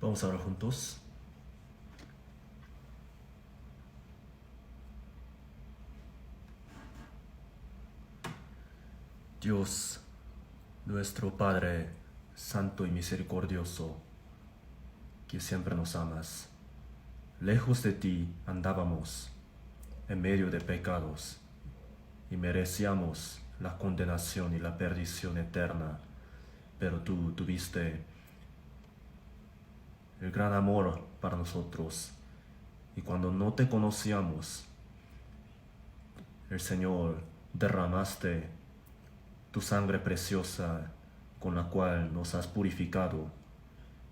Vamos a orar juntos. Dios, nuestro Padre Santo y Misericordioso, que siempre nos amas, lejos de ti andábamos en medio de pecados y merecíamos la condenación y la perdición eterna, pero tú tuviste el gran amor para nosotros, y cuando no te conocíamos, el Señor derramaste tu sangre preciosa con la cual nos has purificado,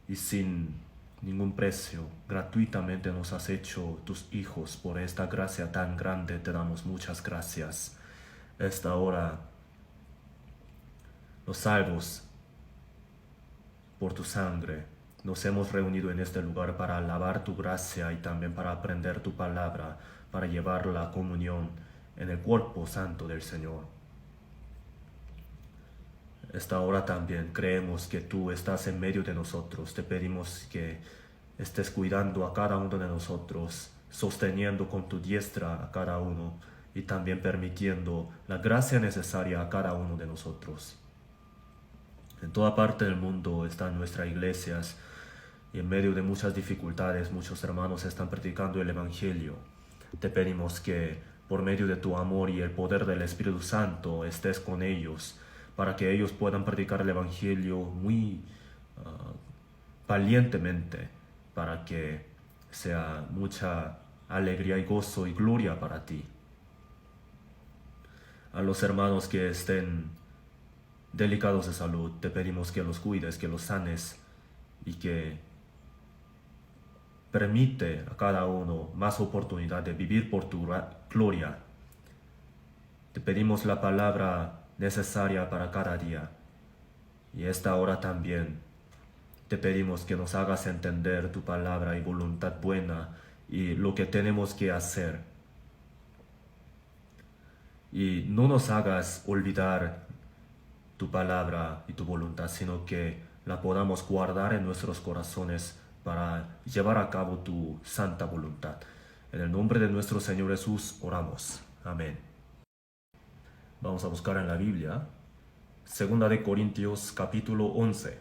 y sin ningún precio, gratuitamente nos has hecho tus hijos. Por esta gracia tan grande te damos muchas gracias. Esta hora, los salvos por tu sangre, nos hemos reunido en este lugar para alabar tu gracia y también para aprender tu palabra, para llevar la comunión en el cuerpo santo del Señor. Esta hora también creemos que tú estás en medio de nosotros. Te pedimos que estés cuidando a cada uno de nosotros, sosteniendo con tu diestra a cada uno y también permitiendo la gracia necesaria a cada uno de nosotros. En toda parte del mundo están nuestras iglesias, y en medio de muchas dificultades muchos hermanos están predicando el Evangelio. Te pedimos que por medio de tu amor y el poder del Espíritu Santo estés con ellos, para que ellos puedan predicar el Evangelio muy valientemente, para que sea mucha alegría y gozo y gloria para ti. A los hermanos que estén delicados de salud, te pedimos que los cuides, que los sanes y que permite a cada uno más oportunidad de vivir por tu gloria. Te pedimos la palabra necesaria para cada día, y esta hora también te pedimos que nos hagas entender tu palabra y voluntad buena y lo que tenemos que hacer, y no nos hagas olvidar tu palabra y tu voluntad, sino que la podamos guardar en nuestros corazones para llevar a cabo tu santa voluntad. En el nombre de nuestro Señor Jesús oramos. Amén. Vamos a buscar en la Biblia, 2 de Corintios capítulo 11.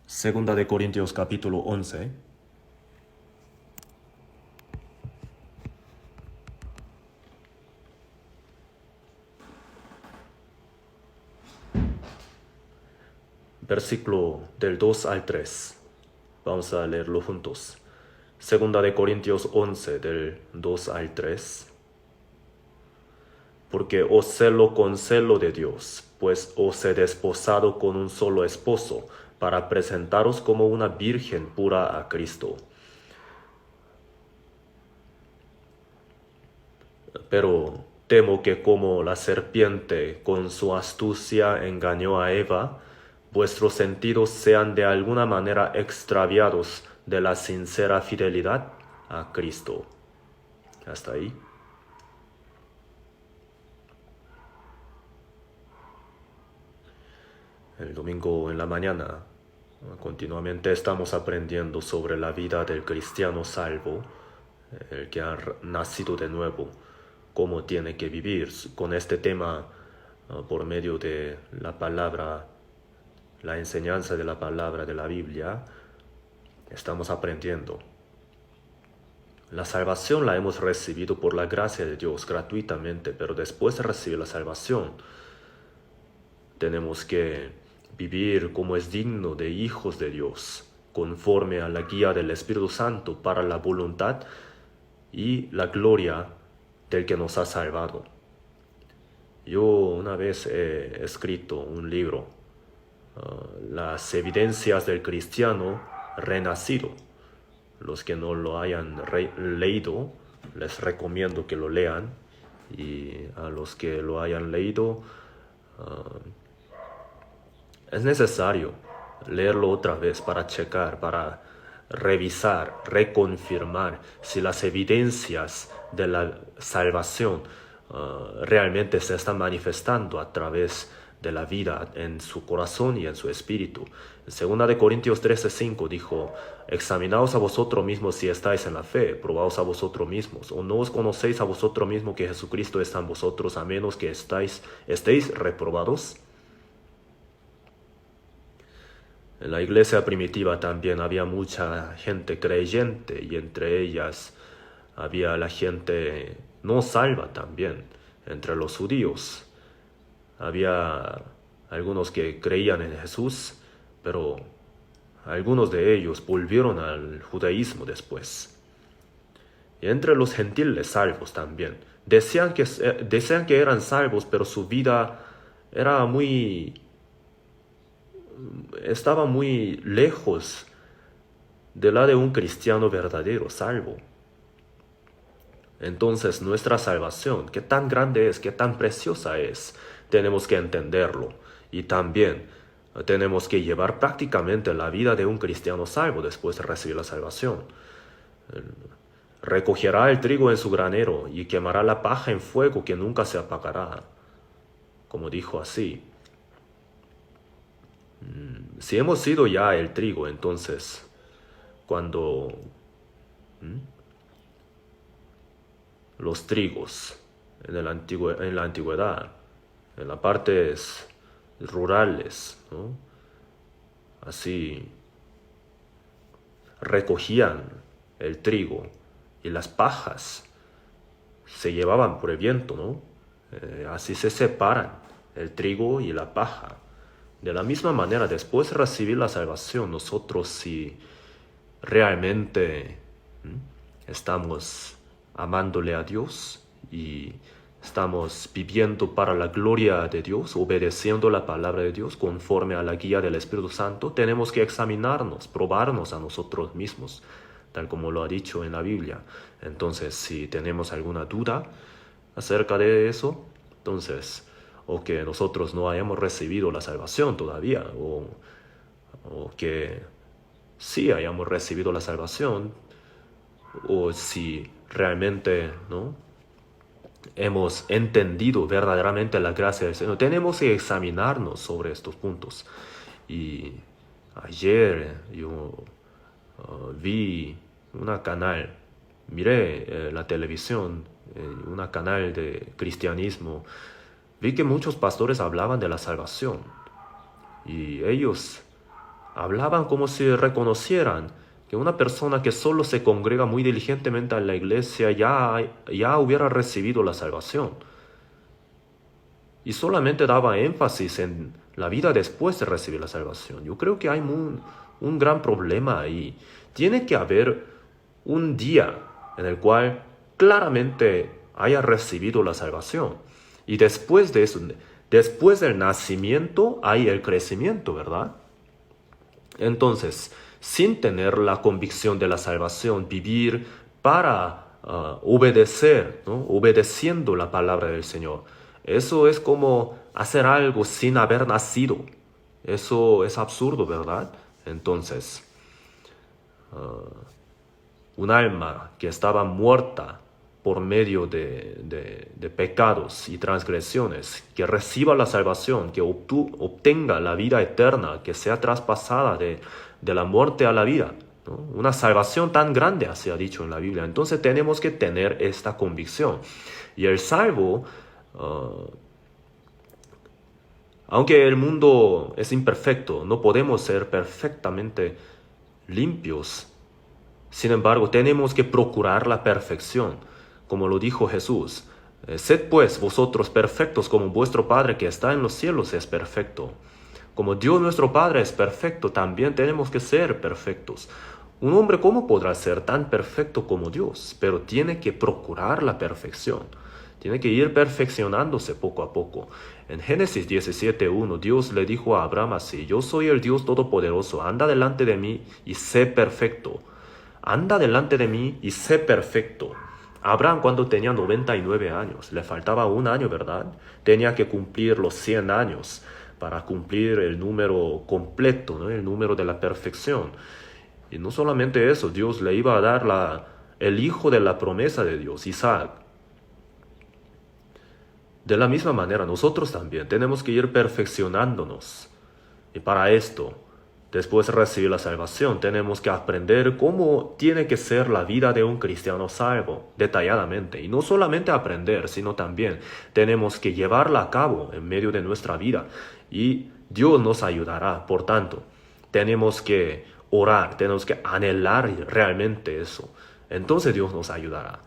Segunda de Corintios capítulo 11. Versículo del 2 al 3. Vamos a leerlo juntos. Segunda de Corintios 11, del 2 al 3. Porque os celo con celo de Dios, pues os he desposado con un solo esposo, para presentaros como una virgen pura a Cristo. Pero temo que como la serpiente con su astucia engañó a Eva, vuestros sentidos sean de alguna manera extraviados de la sincera fidelidad a Cristo. Hasta ahí. El domingo en la mañana, continuamente estamos aprendiendo sobre la vida del cristiano salvo, el que ha nacido de nuevo, cómo tiene que vivir con este tema por medio de la palabra, la enseñanza de la palabra de la Biblia. Estamos aprendiendo. La salvación la hemos recibido por la gracia de Dios gratuitamente, pero después de recibir la salvación, tenemos que vivir como es digno de hijos de Dios, conforme a la guía del Espíritu Santo para la voluntad y la gloria del que nos ha salvado. Yo una vez he escrito un libro, Las evidencias del cristiano renacido. Los que no lo hayan leído, les recomiendo que lo lean, y a los que lo hayan leído, es necesario leerlo otra vez para checar, para revisar, reconfirmar si las evidencias de la salvación realmente se están manifestando a través de la vida en su corazón y en su espíritu. En 2 Corintios 13:5 dijo: examinaos a vosotros mismos si estáis en la fe, probaos a vosotros mismos, o no os conocéis a vosotros mismos que Jesucristo está en vosotros, a menos que estéis reprobados. En la iglesia primitiva también había mucha gente creyente, y entre ellas había la gente no salva también. Entre los judíos había algunos que creían en Jesús, pero algunos de ellos volvieron al judaísmo después. Y entre los gentiles salvos también. Decían que eran salvos, pero su vida estaba muy lejos de la de un cristiano verdadero, salvo. Entonces nuestra salvación, qué tan grande es, qué tan preciosa es, tenemos que entenderlo. Y también tenemos que llevar prácticamente la vida de un cristiano salvo después de recibir la salvación. Recogerá el trigo en su granero y quemará la paja en fuego que nunca se apagará. Como dijo así. Si hemos sido ya el trigo, entonces, cuando los trigos en la antigüedad, en las partes rurales, ¿no?, así recogían el trigo y las pajas se llevaban por el viento, ¿no? Así se separan el trigo y la paja. De la misma manera, después de recibir la salvación, nosotros, si realmente estamos amándole a Dios y estamos viviendo para la gloria de Dios, obedeciendo la palabra de Dios conforme a la guía del Espíritu Santo, tenemos que examinarnos, probarnos a nosotros mismos, tal como lo ha dicho en la Biblia. Entonces, si tenemos alguna duda acerca de eso, entonces, o que nosotros no hayamos recibido la salvación todavía, o que sí hayamos recibido la salvación, o si realmente no hemos entendido verdaderamente la gracia del Señor, tenemos que examinarnos sobre estos puntos. Y ayer yo vi miré la televisión, un canal de cristianismo. Vi que muchos pastores hablaban de la salvación y ellos hablaban como si reconocieran que una persona que solo se congrega muy diligentemente en la iglesia ya hubiera recibido la salvación. Y solamente daba énfasis en la vida después de recibir la salvación. Yo creo que hay un gran problema ahí. Tiene que haber un día en el cual claramente haya recibido la salvación. Y después de eso, después del nacimiento, hay el crecimiento, ¿verdad? Entonces, sin tener la convicción de la salvación, vivir para obedecer, ¿no?, obedeciendo la palabra del Señor, eso es como hacer algo sin haber nacido. Eso es absurdo, ¿verdad? Entonces, un alma que estaba muerta por medio de pecados y transgresiones, que reciba la salvación, que obtenga la vida eterna, que sea traspasada de la muerte a la vida, ¿no? Una salvación tan grande, así ha dicho en la Biblia. Entonces tenemos que tener esta convicción. Y el salvo, aunque el mundo es imperfecto, no podemos ser perfectamente limpios. Sin embargo, tenemos que procurar la perfección, como lo dijo Jesús. Sed pues vosotros perfectos como vuestro Padre que está en los cielos es perfecto. Como Dios nuestro Padre es perfecto, también tenemos que ser perfectos. Un hombre, ¿cómo podrá ser tan perfecto como Dios? Pero tiene que procurar la perfección. Tiene que ir perfeccionándose poco a poco. En Génesis 17:1, Dios le dijo a Abraham así: yo soy el Dios Todopoderoso, anda delante de mí y sé perfecto. Anda delante de mí y sé perfecto. Abraham, cuando tenía 99 años, le faltaba un año, ¿verdad? Tenía que cumplir los 100 años para cumplir el número completo, ¿no?, el número de la perfección. Y no solamente eso, Dios le iba a dar el hijo de la promesa de Dios, Isaac. De la misma manera, nosotros también tenemos que ir perfeccionándonos. Y para esto, después de recibir la salvación, tenemos que aprender cómo tiene que ser la vida de un cristiano salvo, detalladamente. Y no solamente aprender, sino también tenemos que llevarla a cabo en medio de nuestra vida. Y Dios nos ayudará. Por tanto, tenemos que orar, tenemos que anhelar realmente eso. Entonces Dios nos ayudará.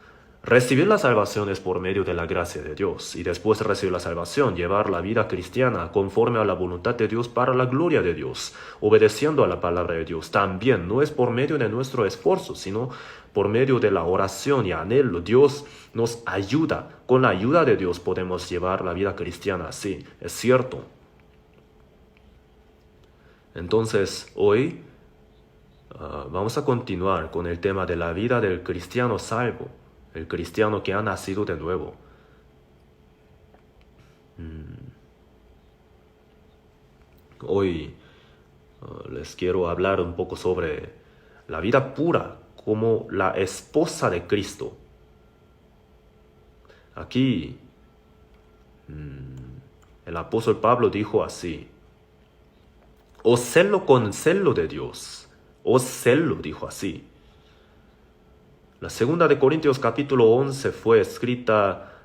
Recibir la salvación es por medio de la gracia de Dios, y después de recibir la salvación, llevar la vida cristiana conforme a la voluntad de Dios para la gloria de Dios, obedeciendo a la palabra de Dios. También no es por medio de nuestro esfuerzo, sino por medio de la oración y anhelo. Dios nos ayuda. Con la ayuda de Dios podemos llevar la vida cristiana así. Es cierto. Entonces, hoy vamos a continuar con el tema de la vida del cristiano salvo. El cristiano que ha nacido de nuevo. Hoy les quiero hablar un poco sobre la vida pura como la esposa de Cristo. Aquí el apóstol Pablo dijo así: os celo con celo de Dios. Os celo, dijo así. La segunda de Corintios capítulo 11 fue escrita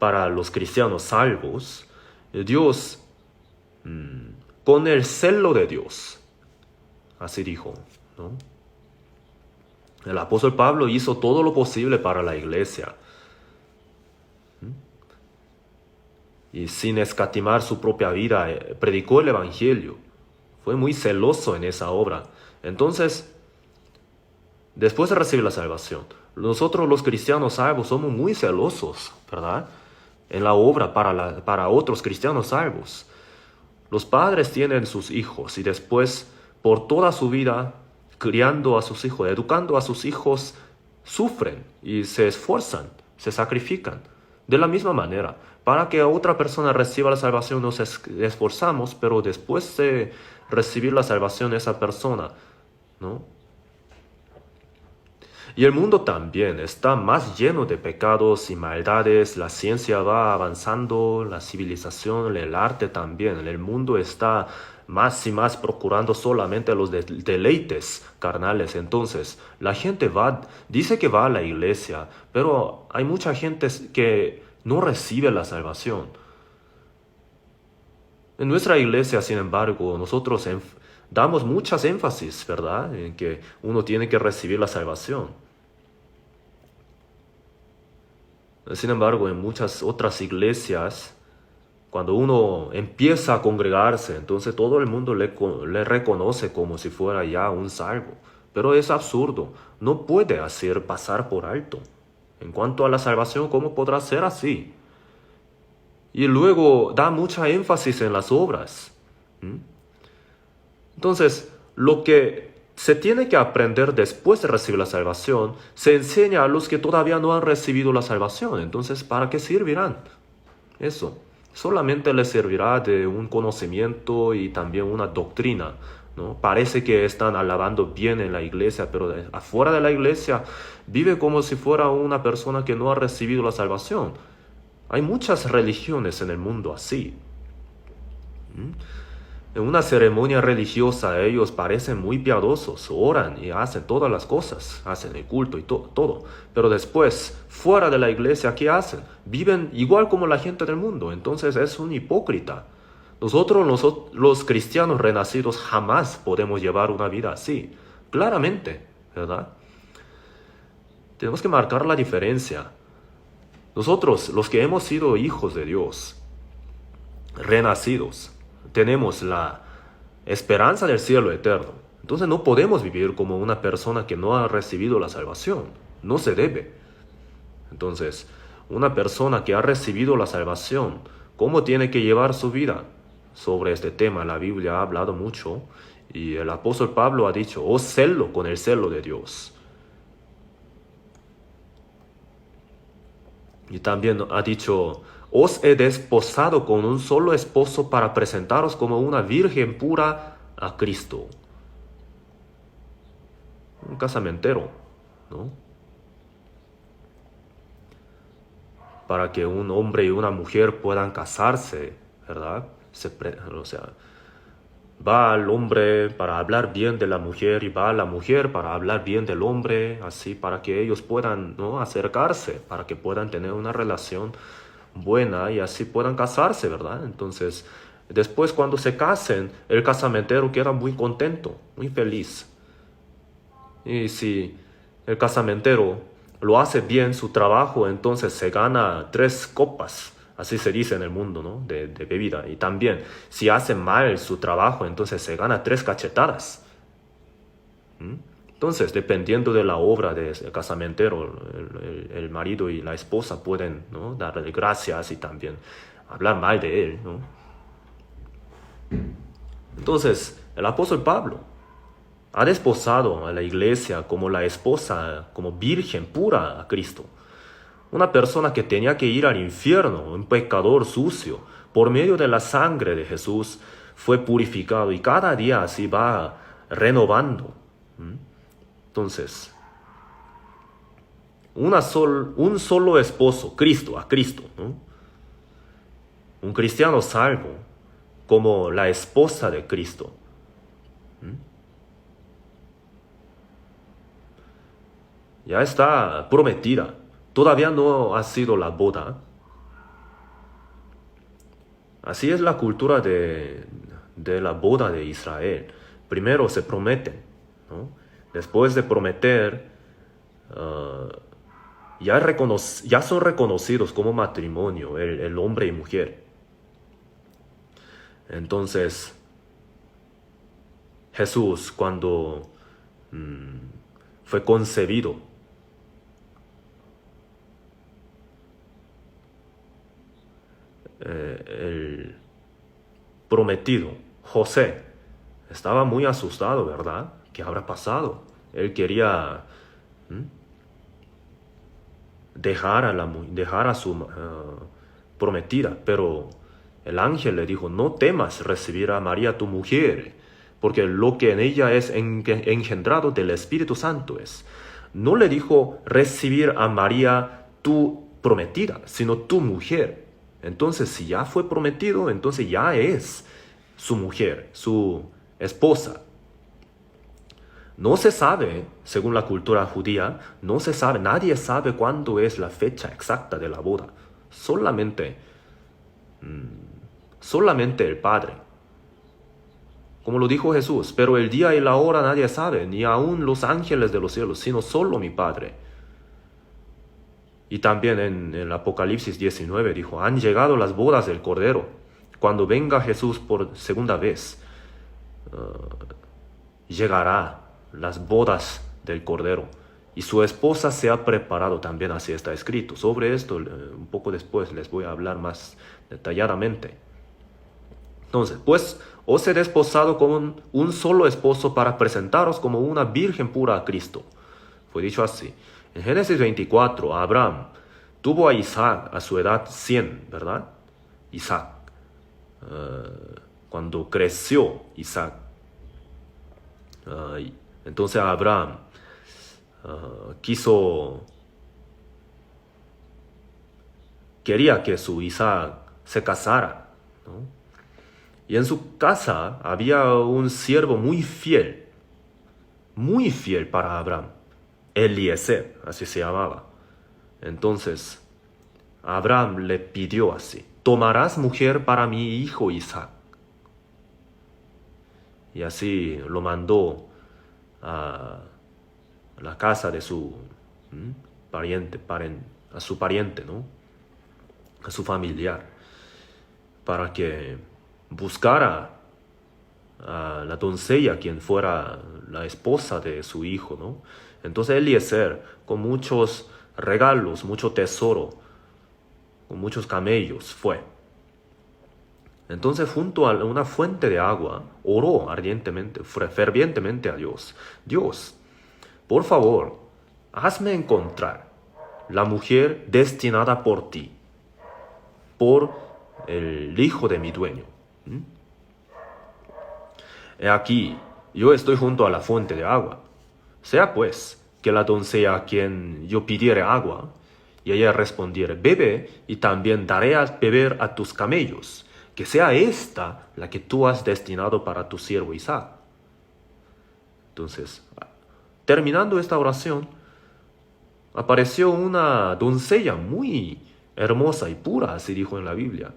para los cristianos salvos. Dios, con el celo de Dios, así dijo, ¿no? El apóstol Pablo hizo todo lo posible para la iglesia. Y sin escatimar su propia vida, predicó el evangelio. Fue muy celoso en esa obra. Entonces, después de recibir la salvación, nosotros los cristianos salvos somos muy celosos, ¿verdad? En la obra para otros cristianos salvos. Los padres tienen sus hijos y después, por toda su vida, criando a sus hijos, educando a sus hijos, sufren y se esfuerzan, se sacrifican. De la misma manera, para que otra persona reciba la salvación nos esforzamos, pero después de recibir la salvación esa persona, ¿no? Y el mundo también está más lleno de pecados y maldades. La ciencia va avanzando, la civilización, el arte también. El mundo está más y más procurando solamente los deleites carnales. Entonces, la gente dice que va a la iglesia, pero hay mucha gente que no recibe la salvación. En nuestra iglesia, sin embargo, nosotros damos muchas énfasis, ¿verdad?, en que uno tiene que recibir la salvación. Sin embargo, en muchas otras iglesias, cuando uno empieza a congregarse, entonces todo el mundo le reconoce como si fuera ya un salvo. Pero es absurdo, no puede hacer pasar por alto. En cuanto a la salvación, ¿cómo podrá ser así? Y luego da mucha énfasis en las obras. Entonces, lo que se tiene que aprender después de recibir la salvación, se enseña a los que todavía no han recibido la salvación. Entonces, ¿para qué servirán? Eso. Solamente les servirá de un conocimiento y también una doctrina, ¿no? Parece que están alabando bien en la iglesia, pero afuera de la iglesia vive como si fuera una persona que no ha recibido la salvación. Hay muchas religiones en el mundo así. En una ceremonia religiosa ellos parecen muy piadosos, oran y hacen todas las cosas, hacen el culto y todo. Pero después, fuera de la iglesia, ¿qué hacen? Viven igual como la gente del mundo, entonces es un hipócrita. Nosotros los cristianos renacidos jamás podemos llevar una vida así, claramente, ¿verdad? Tenemos que marcar la diferencia. Nosotros, los que hemos sido hijos de Dios, renacidos, tenemos la esperanza del cielo eterno. Entonces no podemos vivir como una persona que no ha recibido la salvación. No se debe. Entonces, una persona que ha recibido la salvación, ¿cómo tiene que llevar su vida? Sobre este tema la Biblia ha hablado mucho y el apóstol Pablo ha dicho: os celo con el celo de Dios. Y también ha dicho: os he desposado con un solo esposo para presentaros como una virgen pura a Cristo. Un casamentero, ¿no? para que un hombre y una mujer puedan casarse, ¿verdad? O sea, va al hombre para hablar bien de la mujer y va a la mujer para hablar bien del hombre, así para que ellos puedan, ¿no?, acercarse, para que puedan tener una relación buena y así puedan casarse, ¿verdad? Entonces, después cuando se casen, el casamentero queda muy contento, muy feliz. Y si el casamentero lo hace bien su trabajo, entonces se gana 3 copas, así se dice en el mundo, ¿no?, de bebida. Y también, si hace mal su trabajo, entonces se gana 3 cachetadas. Entonces, dependiendo de la obra del casamentero, el marido y la esposa pueden, ¿no?, darle gracias y también hablar mal de él, ¿no? Entonces, el apóstol Pablo ha desposado a la iglesia como la esposa, como virgen pura a Cristo. Una persona que tenía que ir al infierno, un pecador sucio, por medio de la sangre de Jesús, fue purificado y cada día así va renovando. Entonces, un solo esposo, Cristo, a Cristo, ¿no? Un cristiano salvo, como la esposa de Cristo. Ya está prometida. Todavía no ha sido la boda. Así es la cultura de la boda de Israel. Primero se prometen, ¿no? Después de prometer, ya son reconocidos como matrimonio, el hombre y mujer. Entonces, Jesús, cuando fue concebido, el prometido, José, estaba muy asustado, ¿verdad? ¿Qué habrá pasado? Él quería dejar a su prometida, pero el ángel le dijo: no temas recibir a María tu mujer, porque lo que en ella es engendrado del Espíritu Santo es. No le dijo recibir a María tu prometida, sino tu mujer. Entonces, si ya fue prometido, entonces ya es su mujer, su esposa. No se sabe, según la cultura judía, no se sabe, nadie sabe cuándo es la fecha exacta de la boda. Solamente el Padre. Como lo dijo Jesús: pero el día y la hora nadie sabe, ni aun los ángeles de los cielos, sino solo mi Padre. Y también en el Apocalipsis 19 dijo: han llegado las bodas del Cordero. Cuando venga Jesús por segunda vez, llegará las bodas del Cordero, y su esposa se ha preparado también, así está escrito. Sobre esto un poco después les voy a hablar más detalladamente. Entonces, pues os he desposado con un solo esposo para presentaros como una virgen pura a Cristo. Fue dicho así. En Génesis 24, Abraham tuvo a Isaac a su edad 100, ¿verdad? Isaac. Cuando creció Isaac, entonces Abraham quería que su Isaac se casara, ¿no? Y en su casa había un siervo muy fiel para Abraham, Eliezer, así se llamaba. Entonces Abraham le pidió así: tomarás mujer para mi hijo Isaac. Y así lo mandó a la casa de su a su pariente, ¿no?, a su familiar, para que buscara a la doncella quien fuera la esposa de su hijo, ¿no? Entonces Eliezer, con muchos regalos, mucho tesoro, con muchos camellos, fue. Entonces, junto a una fuente de agua, oró ardientemente, fervientemente a Dios: Dios, por favor, hazme encontrar la mujer destinada por ti, por el hijo de mi dueño. He aquí, yo estoy junto a la fuente de agua. Sea pues que la doncella a quien yo pidiere agua Y ella respondiera, bebe y también daré a beber a tus camellos, que sea esta la que tú has destinado para tu siervo Isaac. Entonces, terminando esta oración, apareció una doncella muy hermosa y pura, así dijo en la Biblia,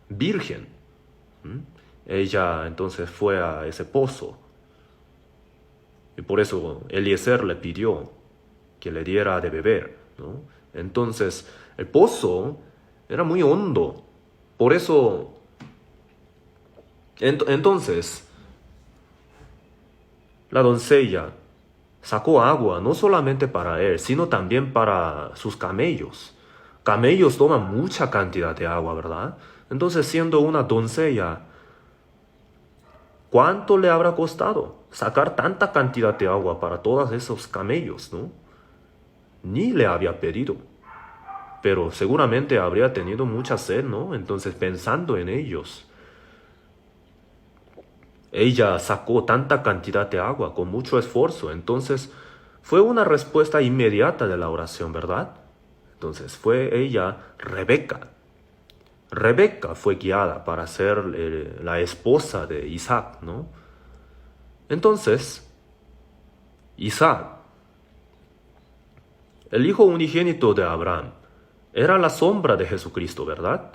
virgen. Ella entonces fue a ese pozo y por eso Eliezer le pidió que le diera de beber, ¿no? Entonces, el pozo era muy hondo, por eso, entonces, la doncella sacó agua no solamente para él, sino también para sus camellos. Camellos toman mucha cantidad de agua, ¿verdad? Entonces, siendo una doncella, ¿cuánto le habrá costado sacar tanta cantidad de agua para todos esos camellos, no? Ni le había pedido, pero seguramente habría tenido mucha sed, ¿no? Entonces, pensando en ellos, ella sacó tanta cantidad de agua con mucho esfuerzo. Entonces, fue una respuesta inmediata de la oración, ¿verdad? Entonces, fue ella, Rebeca. Rebeca fue guiada para ser la esposa de Isaac, ¿no? Entonces, Isaac, el hijo unigénito de Abraham, era la sombra de Jesucristo, ¿verdad?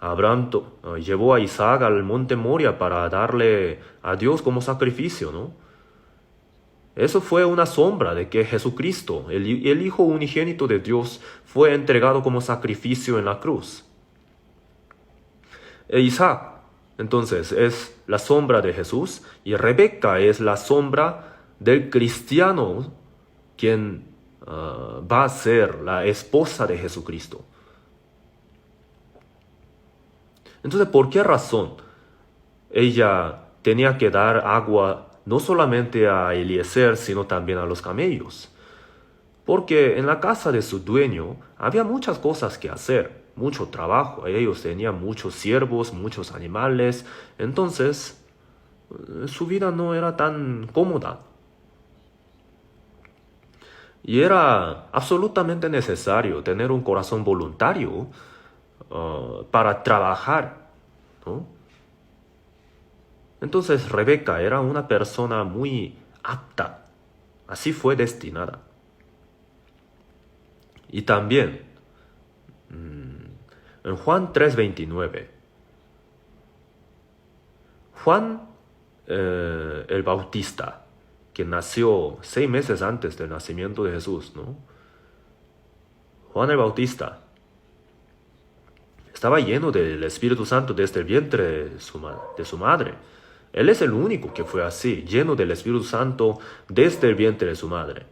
Abraham llevó a Isaac al monte Moria para darle a Dios como sacrificio, ¿no? Eso fue una sombra de que Jesucristo, el Hijo unigénito de Dios, fue entregado como sacrificio en la cruz. Isaac, entonces, es la sombra de Jesús y Rebeca es la sombra del cristiano quien va a ser la esposa de Jesucristo. Entonces, ¿por qué razón ella tenía que dar agua no solamente a Eliezer, sino también a los camellos? Porque en la casa de su dueño había muchas cosas que hacer, mucho trabajo. Ellos tenían muchos siervos, muchos animales. Entonces, su vida no era tan cómoda. Y era absolutamente necesario tener un corazón voluntario para trabajar, ¿no? Entonces Rebeca era una persona muy apta, así fue destinada. Y también en Juan 3:29, Juan el Bautista, que nació 6 meses antes del nacimiento de Jesús, ¿no? Juan el Bautista estaba lleno del Espíritu Santo desde el vientre de su madre. Él es el único que fue así, lleno del Espíritu Santo desde el vientre de su madre.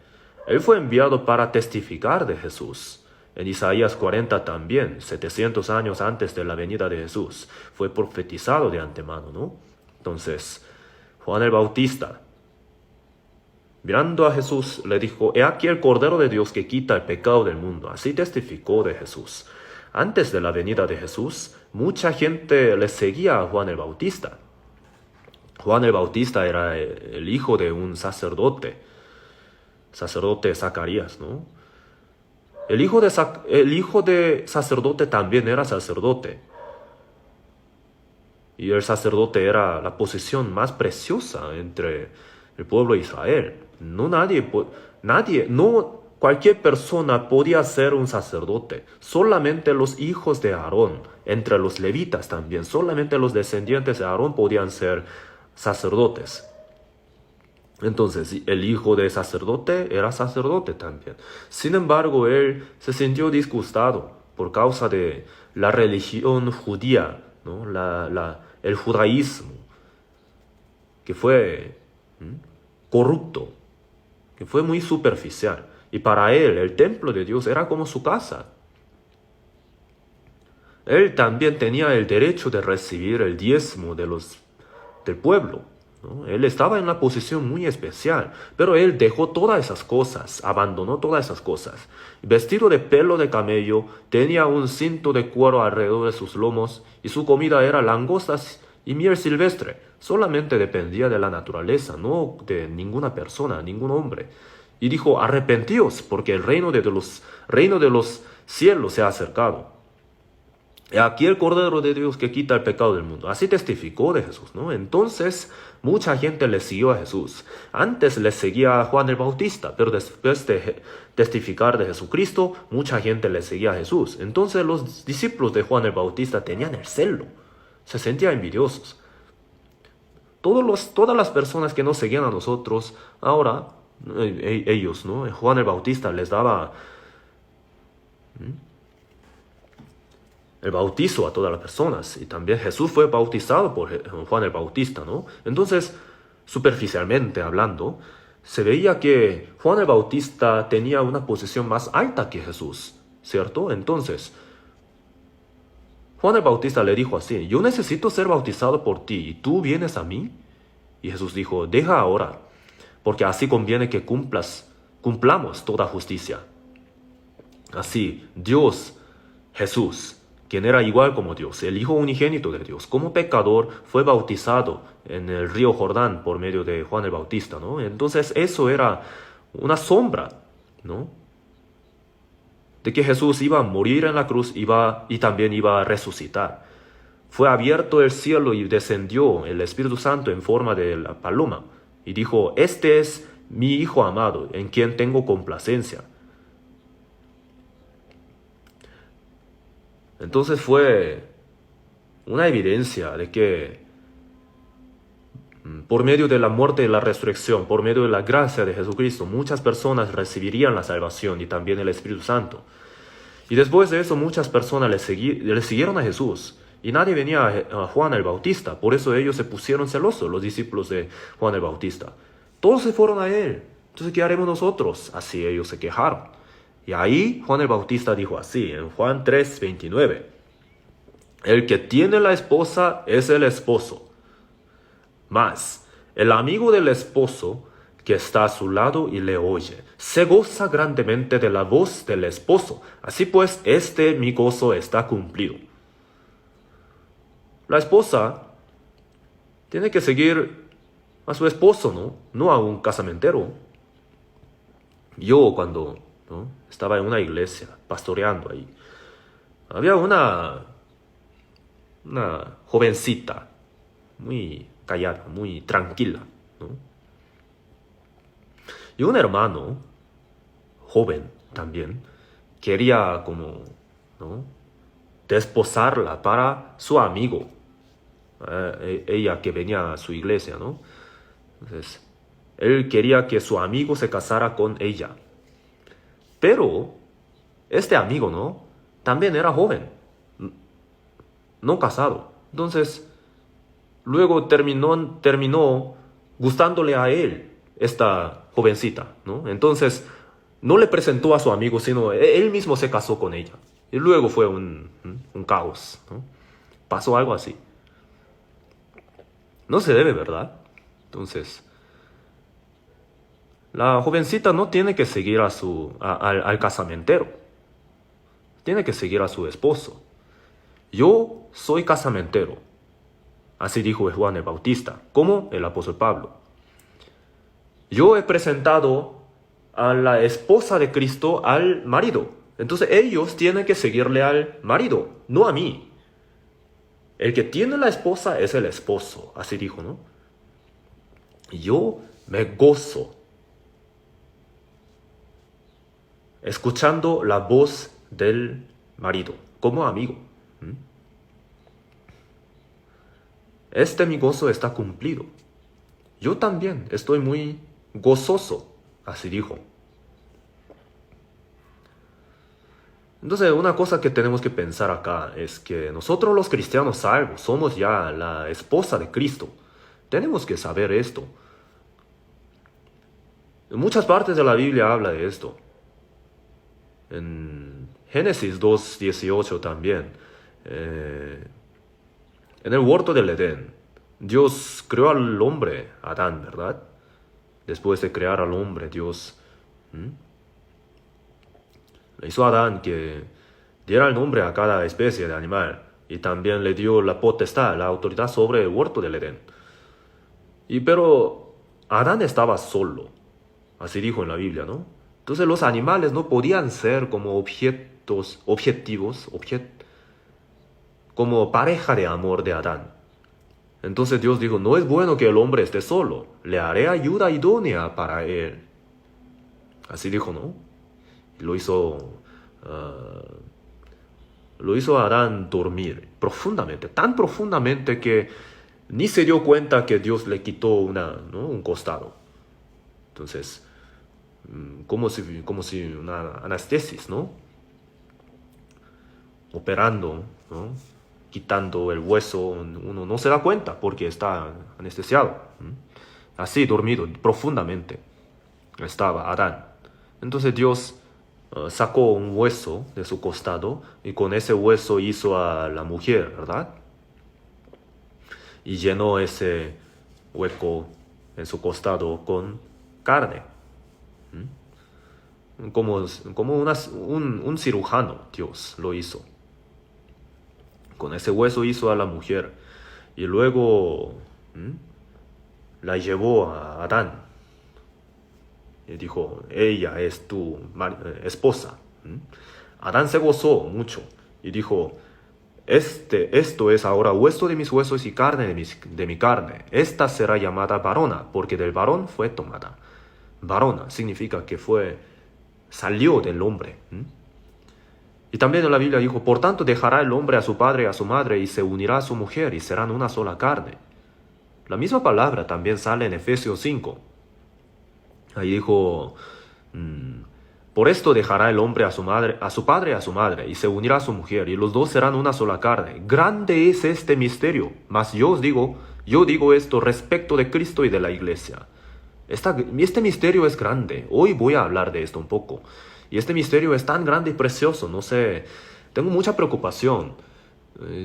Él fue enviado para testificar de Jesús. En Isaías 40 también, 700 años antes de la venida de Jesús, fue profetizado de antemano, ¿no? Entonces, Juan el Bautista, mirando a Jesús, le dijo, he aquí el Cordero de Dios que quita el pecado del mundo. Así testificó de Jesús. Antes de la venida de Jesús, mucha gente le seguía a Juan el Bautista. Juan el Bautista era el hijo de un sacerdote Zacarías, ¿no? El hijo de sacerdote también era sacerdote. Y el sacerdote era la posición más preciosa entre el pueblo de Israel. No cualquier persona podía ser un sacerdote. Solamente los hijos de Aarón, entre los levitas también, solamente los descendientes de Aarón podían ser sacerdotes. Entonces, el hijo de sacerdote era sacerdote también. Sin embargo, él se sintió disgustado por causa de la religión judía, ¿no? El judaísmo, que fue corrupto, que fue muy superficial. Y para él, el templo de Dios era como su casa. Él también tenía el derecho de recibir el diezmo del pueblo, ¿no? Él estaba en una posición muy especial, pero él dejó todas esas cosas, abandonó todas esas cosas. Vestido de pelo de camello, tenía un cinto de cuero alrededor de sus lomos y su comida era langostas y miel silvestre. Solamente dependía de la naturaleza, no de ninguna persona, ningún hombre. Y dijo, arrepentíos, porque el reino de los cielo se ha acercado. Y aquí el Cordero de Dios que quita el pecado del mundo. Así testificó de Jesús, ¿no? Entonces, mucha gente le siguió a Jesús. Antes le seguía a Juan el Bautista, pero después de testificar de Jesucristo, mucha gente le seguía a Jesús. Entonces, los discípulos de Juan el Bautista tenían el celo. Se sentían envidiosos. Todas las personas que nos seguían a nosotros, ahora, ellos, ¿no? Juan el Bautista les daba el bautizo a todas las personas, y también Jesús fue bautizado por Juan el Bautista, ¿no? Entonces, superficialmente hablando, se veía que Juan el Bautista tenía una posición más alta que Jesús, ¿cierto? Entonces, Juan el Bautista le dijo así: yo necesito ser bautizado por ti, ¿y tú vienes a mí? Y Jesús dijo: deja ahora, porque así conviene que cumplamos toda justicia. Así, Dios, Jesús, quien era igual como Dios, el Hijo unigénito de Dios, como pecador, fue bautizado en el río Jordán por medio de Juan el Bautista, ¿no? Entonces eso era una sombra, ¿no?, de que Jesús iba a morir en la cruz y también iba a resucitar. Fue abierto el cielo y descendió el Espíritu Santo en forma de la paloma y dijo: este es mi Hijo amado, en quien tengo complacencia. Entonces fue una evidencia de que por medio de la muerte y la resurrección, por medio de la gracia de Jesucristo, muchas personas recibirían la salvación y también el Espíritu Santo. Y después de eso, muchas personas le siguieron a Jesús. Y nadie venía a Juan el Bautista. Por eso ellos se pusieron celosos, los discípulos de Juan el Bautista. Todos se fueron a él. Entonces, ¿qué haremos nosotros? Así ellos se quejaron. Y ahí Juan el Bautista dijo así, en Juan 3:29. El que tiene la esposa es el esposo. Mas el amigo del esposo que está a su lado y le oye, se goza grandemente de la voz del esposo. Así pues, mi gozo está cumplido. La esposa tiene que seguir a su esposo, ¿no? No a un casamentero. Yo cuando estaba en una iglesia pastoreando ahí, había una jovencita muy callada, muy tranquila, ¿no? Y un hermano joven también quería desposarla para su amigo, ella que venía a su iglesia, ¿no? Entonces, él quería que su amigo se casara con ella. Pero este amigo, ¿no?, también era joven, no casado. Entonces, luego terminó gustándole a él esta jovencita, ¿no? Entonces, no le presentó a su amigo, sino él mismo se casó con ella. Y luego fue un caos, ¿no? Pasó algo así. No se debe, ¿verdad? Entonces, la jovencita no tiene que seguir al casamentero. Tiene que seguir a su esposo. Yo soy casamentero. Así dijo Juan el Bautista, como el apóstol Pablo. Yo he presentado a la esposa de Cristo al marido. Entonces ellos tienen que seguirle al marido, no a mí. El que tiene la esposa es el esposo, así dijo, ¿no? Yo me gozo escuchando la voz del marido como amigo. Mi gozo está cumplido. Yo también estoy muy gozoso, así dijo. Entonces, una cosa que tenemos que pensar acá es que nosotros los cristianos salvos somos ya la esposa de Cristo. Tenemos que saber esto. En muchas partes de la Biblia habla de esto. En Génesis 2:18 también. En el huerto del Edén, Dios creó al hombre, Adán, ¿verdad? Después de crear al hombre, Dios le hizo a Adán que diera el nombre a cada especie de animal y también le dio la potestad, la autoridad sobre el huerto del Edén. Pero Adán estaba solo, así dijo en la Biblia, ¿no? Entonces los animales no podían ser como objetivos, como pareja de amor de Adán. Entonces Dios dijo, no es bueno que el hombre esté solo, le haré ayuda idónea para él. Así dijo, ¿no? Lo hizo a Adán dormir profundamente, tan profundamente que ni se dio cuenta que Dios le quitó un costado. Entonces, como si una anestesis, ¿no? Operando, ¿no? Quitando el hueso, uno no se da cuenta porque está anestesiado. Así, dormido profundamente, estaba Adán. Entonces Dios sacó un hueso de su costado y con ese hueso hizo a la mujer, ¿verdad? Y llenó ese hueco en su costado con carne. Como un cirujano, Dios lo hizo. Con ese hueso hizo a la mujer y luego la llevó a Adán. Y dijo, ella es tu esposa. Adán se gozó mucho y dijo, esto es ahora hueso de mis huesos y carne de mi carne. Esta será llamada varona, porque del varón fue tomada. Varona significa que salió del hombre. Y también en la Biblia dijo, por tanto dejará el hombre a su padre y a su madre y se unirá a su mujer y serán una sola carne. La misma palabra también sale en Efesios 5. Ahí dijo, por esto dejará el hombre a su padre y a su madre y se unirá a su mujer y los dos serán una sola carne. Grande es este misterio, mas yo digo esto respecto de Cristo y de la iglesia. Este misterio es grande. Hoy voy a hablar de esto un poco. Y este misterio es tan grande y precioso, no sé, tengo mucha preocupación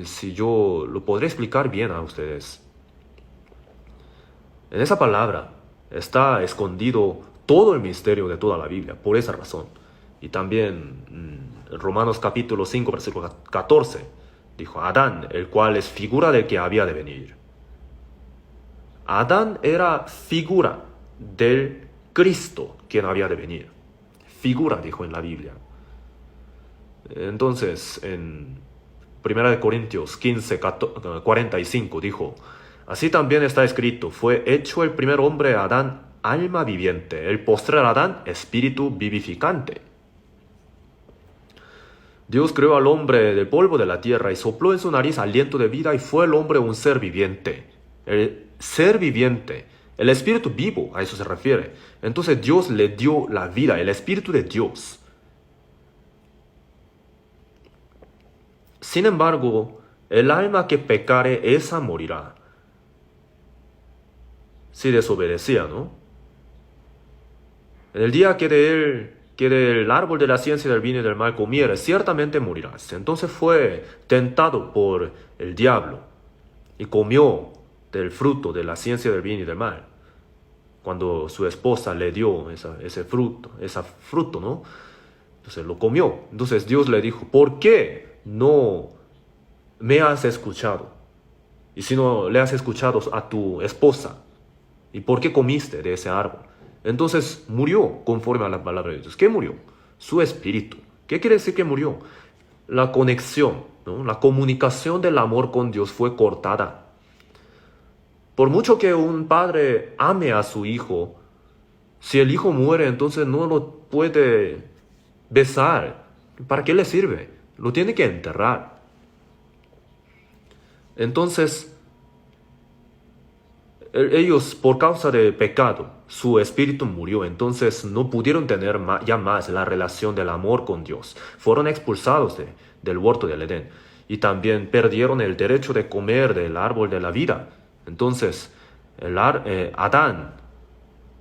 si yo lo podré explicar bien a ustedes. En esa palabra está escondido todo el misterio de toda la Biblia, por esa razón. Y también Romanos capítulo 5, versículo 14, dijo, Adán, el cual es figura del que había de venir. Adán era figura del Cristo quien había de venir. Figura, dijo en la Biblia. Entonces, en 1 Corintios 15, 45 dijo, así también está escrito, fue hecho el primer hombre Adán alma viviente, el postrer Adán espíritu vivificante. Dios creó al hombre del polvo de la tierra y sopló en su nariz aliento de vida y fue el hombre un ser viviente. El ser viviente, el espíritu vivo, a eso se refiere. Entonces Dios le dio la vida, el espíritu de Dios. Sin embargo, el alma que pecare, esa morirá. Si desobedecía, ¿no? En el día que del árbol de la ciencia del bien y del mal comiere, ciertamente morirás. Entonces fue tentado por el diablo y comió del fruto de la ciencia del bien y del mal. Cuando su esposa le dio ese fruto, ¿no? Entonces lo comió. Entonces Dios le dijo, ¿por qué no me has escuchado? Y si no le has escuchado a tu esposa, ¿y por qué comiste de ese árbol? Entonces murió conforme a la palabra de Dios. ¿Qué murió? Su espíritu. ¿Qué quiere decir que murió? La conexión, ¿no? La comunicación del amor con Dios fue cortada. Por mucho que un padre ame a su hijo, si el hijo muere, entonces no lo puede besar. ¿Para qué le sirve? Lo tiene que enterrar. Entonces, ellos, por causa de pecado, su espíritu murió. Entonces no pudieron tener ya más la relación del amor con Dios. Fueron expulsados del huerto del Edén. Y también perdieron el derecho de comer del árbol de la vida. Entonces, Adán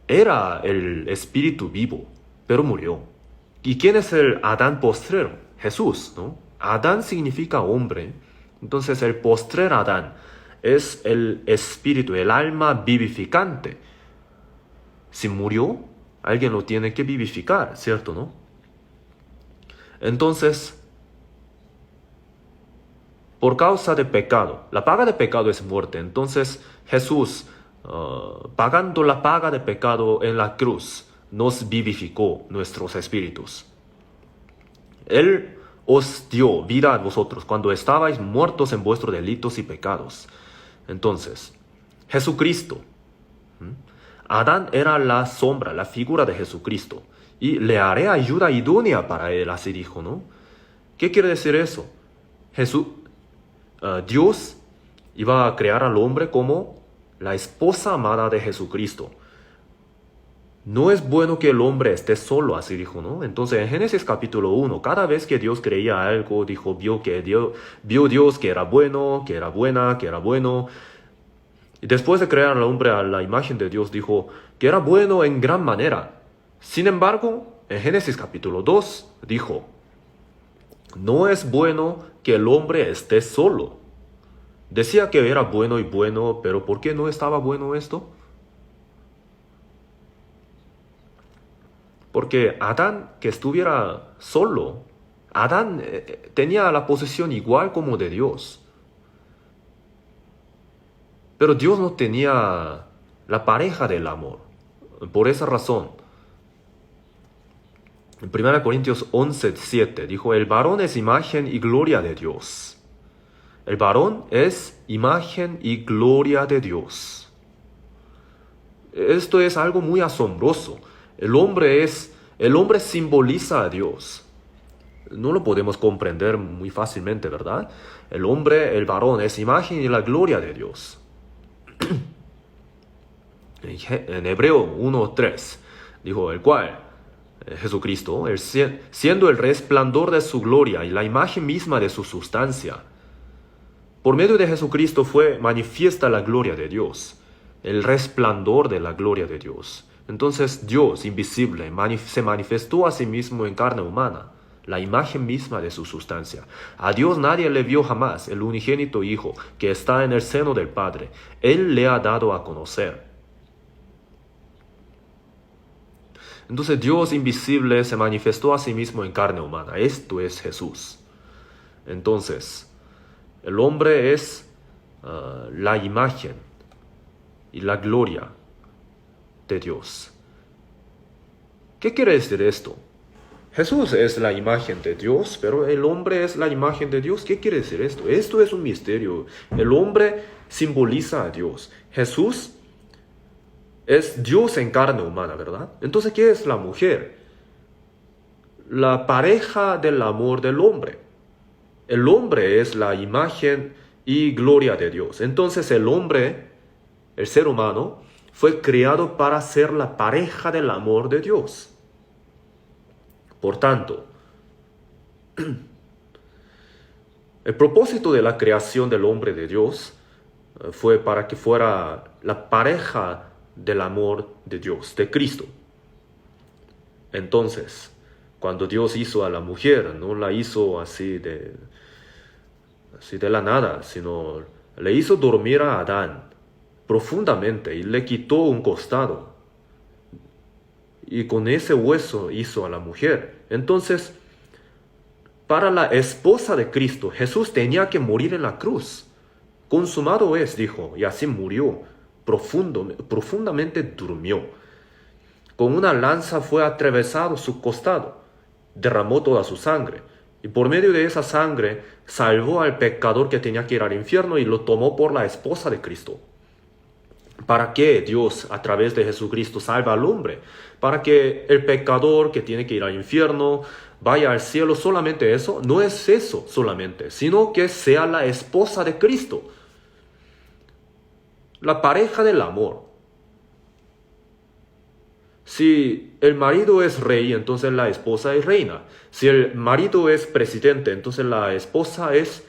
era el espíritu vivo, pero murió. ¿Y quién es el Adán postrero? Jesús, ¿no? Adán significa hombre. Entonces, el postrer Adán es el espíritu, el alma vivificante. Si murió, alguien lo tiene que vivificar, ¿cierto, no? Entonces, por causa de pecado, la paga de pecado es muerte. Entonces Jesús, pagando la paga de pecado en la cruz, nos vivificó nuestros espíritus. Él os dio vida a vosotros cuando estabais muertos en vuestros delitos y pecados. Entonces, Jesucristo, Adán era la sombra, la figura de Jesucristo, y le haré ayuda idónea para él, así dijo, ¿no? ¿Qué quiere decir eso? Dios iba a crear al hombre como la esposa amada de Jesucristo. No es bueno que el hombre esté solo, así dijo, ¿no? Entonces en Génesis capítulo 1, cada vez que Dios creía algo, vio Dios que era bueno, que era buena, que era bueno. Y después de crear al hombre a la imagen de Dios, dijo que era bueno en gran manera. Sin embargo, en Génesis capítulo 2, dijo, no es bueno que el hombre esté solo. Decía que era bueno y bueno, pero ¿por qué no estaba bueno esto? Porque Adán, que estuviera solo, Adán tenía la posición igual como de Dios. Pero Dios no tenía la pareja del amor. Por esa razón, en 1 Corintios 11:7 dijo, el varón es imagen y gloria de Dios. El varón es imagen y gloria de Dios. Esto es algo muy asombroso. El hombre simboliza a Dios. No lo podemos comprender muy fácilmente, ¿verdad? El varón, es imagen y la gloria de Dios. En Hebreo 1:3 dijo, el cual, Jesucristo, siendo el resplandor de su gloria y la imagen misma de su sustancia. Por medio de Jesucristo fue manifiesta la gloria de Dios, el resplandor de la gloria de Dios. Entonces Dios invisible se manifestó a sí mismo en carne humana, la imagen misma de su sustancia. A Dios nadie le vio jamás, el unigénito Hijo, que está en el seno del Padre. Él le ha dado a conocer. Entonces Dios invisible se manifestó a sí mismo en carne humana. Esto es Jesús. Entonces, el hombre es la imagen y la gloria de Dios. ¿Qué quiere decir esto? Jesús es la imagen de Dios, pero el hombre es la imagen de Dios. ¿Qué quiere decir esto? Esto es un misterio. El hombre simboliza a Dios. Jesús es Dios en carne humana, ¿verdad? Entonces, ¿qué es la mujer? La pareja del amor del hombre. El hombre es la imagen y gloria de Dios. Entonces el hombre, el ser humano, fue creado para ser la pareja del amor de Dios. Por tanto, el propósito de la creación del hombre de Dios fue para que fuera la pareja del amor de Dios, de Cristo. Entonces, cuando Dios hizo a la mujer, no la hizo así de la nada, sino le hizo dormir a Adán profundamente y le quitó un costado. Y con ese hueso hizo a la mujer. Entonces, para la esposa de Cristo, Jesús tenía que morir en la cruz. Consumado es, dijo, y así murió. Profundamente durmió. Con una lanza fue atravesado su costado. Derramó toda su sangre. Y por medio de esa sangre salvó al pecador que tenía que ir al infierno y lo tomó por la esposa de Cristo. ¿Para qué Dios a través de Jesucristo salva al hombre? Para que el pecador que tiene que ir al infierno vaya al cielo. Solamente eso. No es eso solamente, sino que sea la esposa de Cristo. La pareja del amor. Si el marido es rey, entonces la esposa es reina. Si el marido es presidente, entonces la esposa es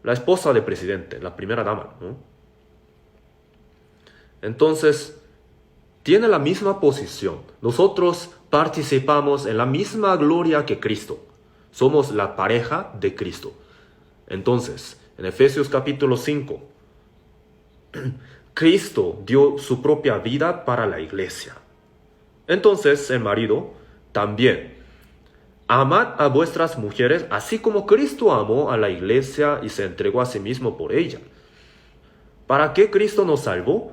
la esposa del presidente, la primera dama, ¿no? Entonces, tiene la misma posición. Nosotros participamos en la misma gloria que Cristo. Somos la pareja de Cristo. Entonces, en Efesios capítulo 5, Cristo dio su propia vida para la iglesia. Entonces, el marido también. Amad a vuestras mujeres, así como Cristo amó a la iglesia y se entregó a sí mismo por ella. ¿Para qué Cristo nos salvó?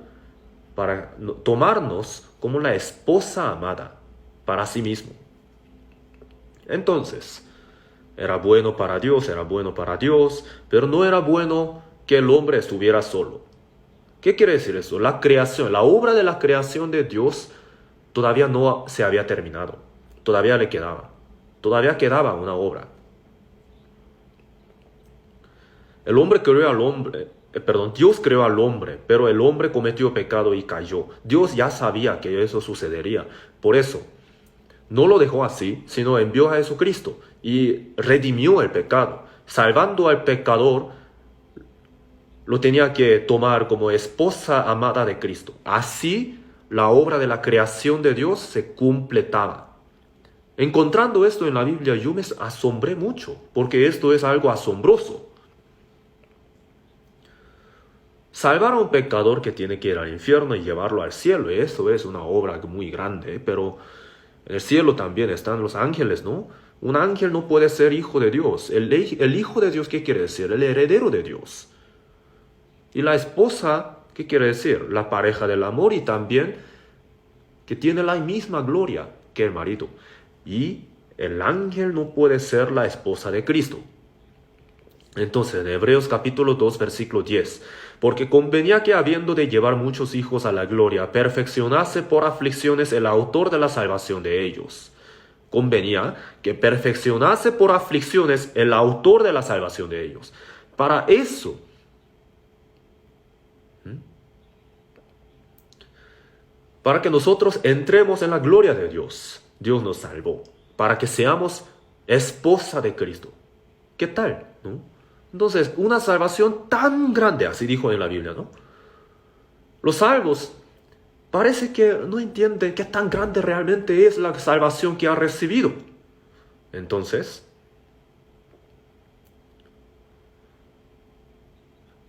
Para tomarnos como la esposa amada para sí mismo. Entonces, era bueno para Dios, pero no era bueno que el hombre estuviera solo. ¿Qué quiere decir eso? La creación, la obra de la creación de Dios todavía no se había terminado. Todavía quedaba una obra. Dios creó al hombre, pero el hombre cometió pecado y cayó. Dios ya sabía que eso sucedería. Por eso, no lo dejó así, sino envió a Jesucristo y redimió el pecado. Salvando al pecador, lo tenía que tomar como esposa amada de Cristo. Así, la obra de la creación de Dios se completaba. Encontrando esto en la Biblia, yo me asombré mucho, porque esto es algo asombroso. Salvar a un pecador que tiene que ir al infierno y llevarlo al cielo, eso es una obra muy grande, pero en el cielo también están los ángeles, ¿no? Un ángel no puede ser hijo de Dios. El hijo de Dios, ¿qué quiere decir? El heredero de Dios. Y la esposa, ¿qué quiere decir? La pareja del amor y también que tiene la misma gloria que el marido. Y el ángel no puede ser la esposa de Cristo. Entonces, en Hebreos capítulo 2, versículo 10, porque convenía que habiendo de llevar muchos hijos a la gloria, perfeccionase por aflicciones el autor de la salvación de ellos. Convenía que perfeccionase por aflicciones el autor de la salvación de ellos. Para eso, para que nosotros entremos en la gloria de Dios, Dios nos salvó, para que seamos esposa de Cristo. ¿Qué tal? ¿No? Entonces, una salvación tan grande, así dijo en la Biblia, ¿no? Los salvos parece que no entienden qué tan grande realmente es la salvación que ha recibido. Entonces,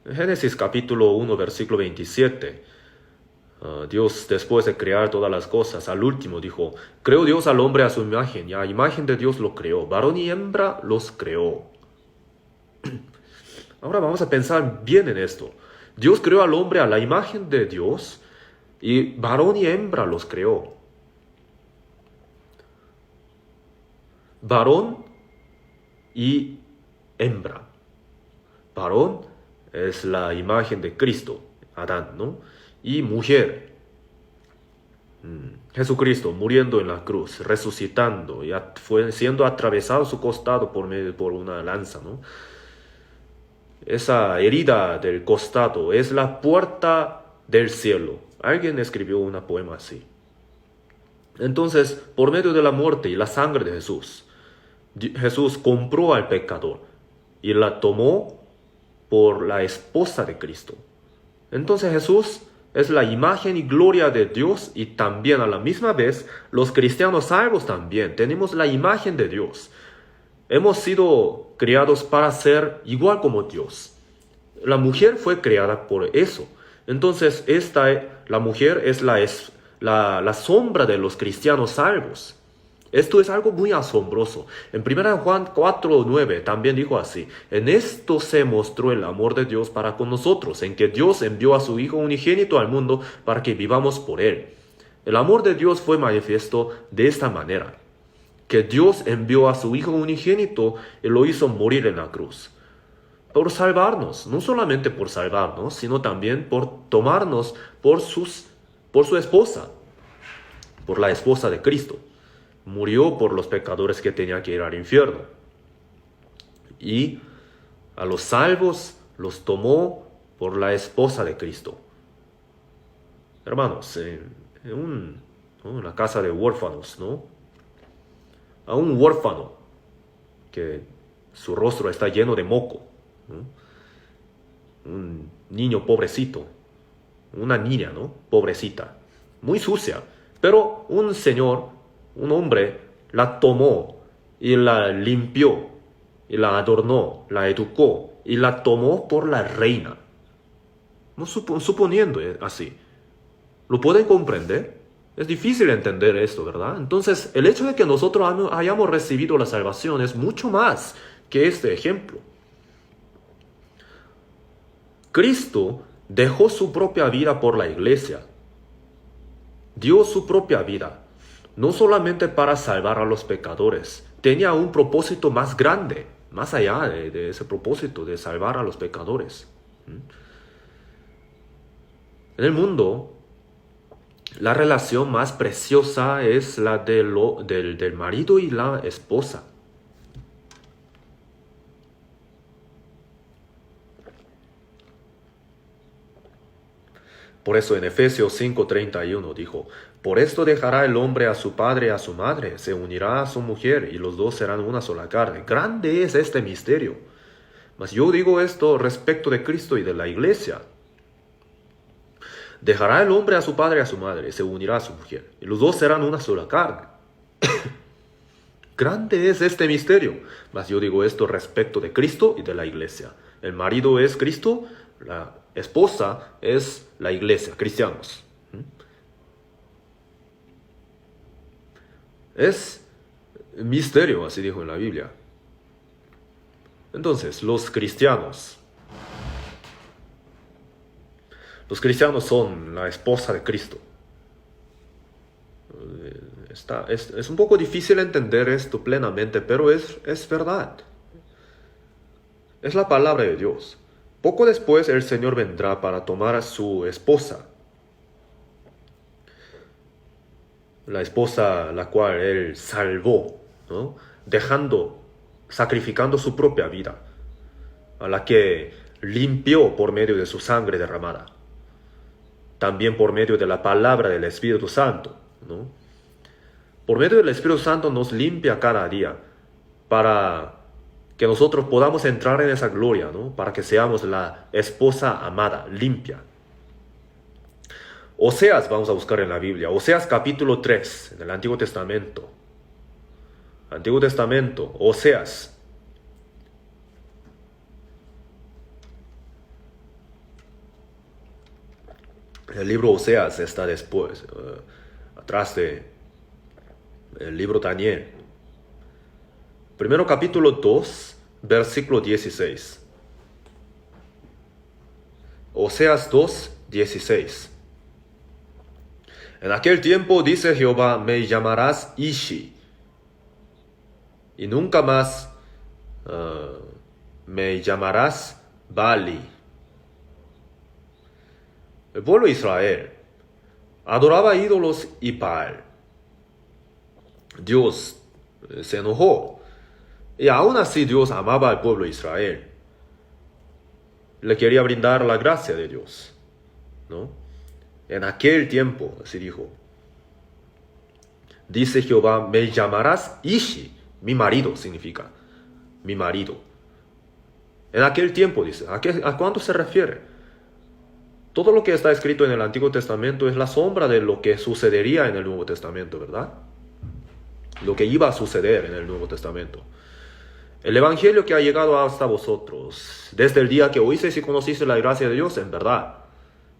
en Génesis capítulo 1, versículo 27, Dios, después de crear todas las cosas, al último dijo, creó Dios al hombre a su imagen, y a imagen de Dios lo creó, varón y hembra los creó. Ahora vamos a pensar bien en esto. Dios creó al hombre a la imagen de Dios y varón y hembra los creó. Varón y hembra. Varón es la imagen de Cristo, Adán, ¿no? Y mujer, Jesucristo muriendo en la cruz, resucitando, y fue siendo atravesado su costado por una lanza, ¿no? Esa herida del costado es la puerta del cielo. Alguien escribió un poema así. Entonces, por medio de la muerte y la sangre de Jesús, Jesús compró al pecador y la tomó por la esposa de Cristo. Entonces Jesús es la imagen y gloria de Dios y también a la misma vez los cristianos salvos también tenemos la imagen de Dios. Hemos sido creados para ser igual como Dios. La mujer fue creada por eso. Entonces, la mujer es la sombra de los cristianos salvos. Esto es algo muy asombroso. En 1 Juan 4:9 también dijo así, en esto se mostró el amor de Dios para con nosotros, en que Dios envió a su Hijo unigénito al mundo para que vivamos por Él. El amor de Dios fue manifiesto de esta manera, que Dios envió a su Hijo unigénito y lo hizo morir en la cruz. Por salvarnos, no solamente por salvarnos, sino también por tomarnos por su esposa, por la esposa de Cristo. Murió por los pecadores que tenían que ir al infierno. Y a los salvos los tomó por la esposa de Cristo. Hermanos, en una casa de huérfanos, ¿no? A un huérfano que su rostro está lleno de moco, ¿no? Un niño pobrecito, una niña, ¿no? Pobrecita, muy sucia, pero un señor, un hombre, la tomó y la limpió y la adornó, la educó y la tomó por la reina. No suponiendo así. ¿Lo pueden comprender? Es difícil entender esto, ¿verdad? Entonces, el hecho de que nosotros hayamos recibido la salvación es mucho más que este ejemplo. Cristo dejó su propia vida por la iglesia. Dio su propia vida, no solamente para salvar a los pecadores, tenía un propósito más grande, más allá de ese propósito de salvar a los pecadores. En el mundo, la relación más preciosa es la del marido y la esposa. Por eso en Efesios 5:31 dijo, por esto dejará el hombre a su padre y a su madre, se unirá a su mujer y los dos serán una sola carne. Grande es este misterio. Mas yo digo esto respecto de Cristo y de la iglesia. Dejará el hombre a su padre y a su madre, se unirá a su mujer y los dos serán una sola carne. Grande es este misterio. Mas yo digo esto respecto de Cristo y de la iglesia. El marido es Cristo, la esposa es la iglesia, cristianos. Es misterio, así dijo en la Biblia. Entonces, los cristianos son la esposa de Cristo. Es un poco difícil entender esto plenamente, pero es verdad. Es la palabra de Dios. Poco después el Señor vendrá para tomar a su esposa, la esposa la cual Él salvó, ¿no? Sacrificando su propia vida, a la que limpió por medio de su sangre derramada, también por medio de la palabra del Espíritu Santo, ¿no? Por medio del Espíritu Santo nos limpia cada día para que nosotros podamos entrar en esa gloria, ¿no? Para que seamos la esposa amada, limpia. Oseas, vamos a buscar en la Biblia. Oseas capítulo 3, en el Antiguo Testamento. Antiguo Testamento, Oseas. El libro Oseas está después, atrás de el libro Daniel. Primero capítulo 2, versículo 16. Oseas 2, 16. En aquel tiempo, dice Jehová, me llamarás Ishi, y nunca más me llamarás Bali. El pueblo de Israel adoraba ídolos y Baal. Dios se enojó. Y aún así Dios amaba al pueblo de Israel. Le quería brindar la gracia de Dios, ¿no? En aquel tiempo, así dijo. Dice Jehová, me llamarás Ishi. Mi marido significa. Mi marido. En aquel tiempo, dice. ¿A cuánto se refiere? Todo lo que está escrito en el Antiguo Testamento es la sombra de lo que sucedería en el Nuevo Testamento, ¿verdad? Lo que iba a suceder en el Nuevo Testamento. El Evangelio que ha llegado hasta vosotros, desde el día que oísteis y conocisteis la gracia de Dios en verdad.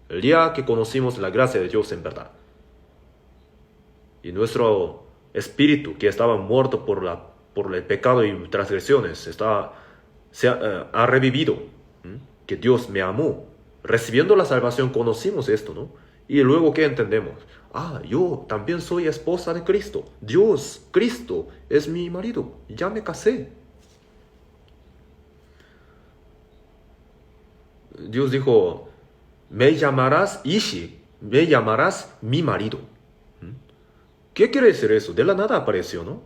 El día que conocimos la gracia de Dios en verdad. Y nuestro espíritu, que estaba muerto por el pecado y transgresiones, ha revivido. Que Dios me amó. Recibiendo la salvación conocimos esto, ¿no? Y luego, ¿qué entendemos? Yo también soy esposa de Cristo. Dios, Cristo, es mi marido. Ya me casé. Dios dijo, me llamarás Ishi, me llamarás mi marido. ¿Qué quiere decir eso? De la nada apareció, ¿no?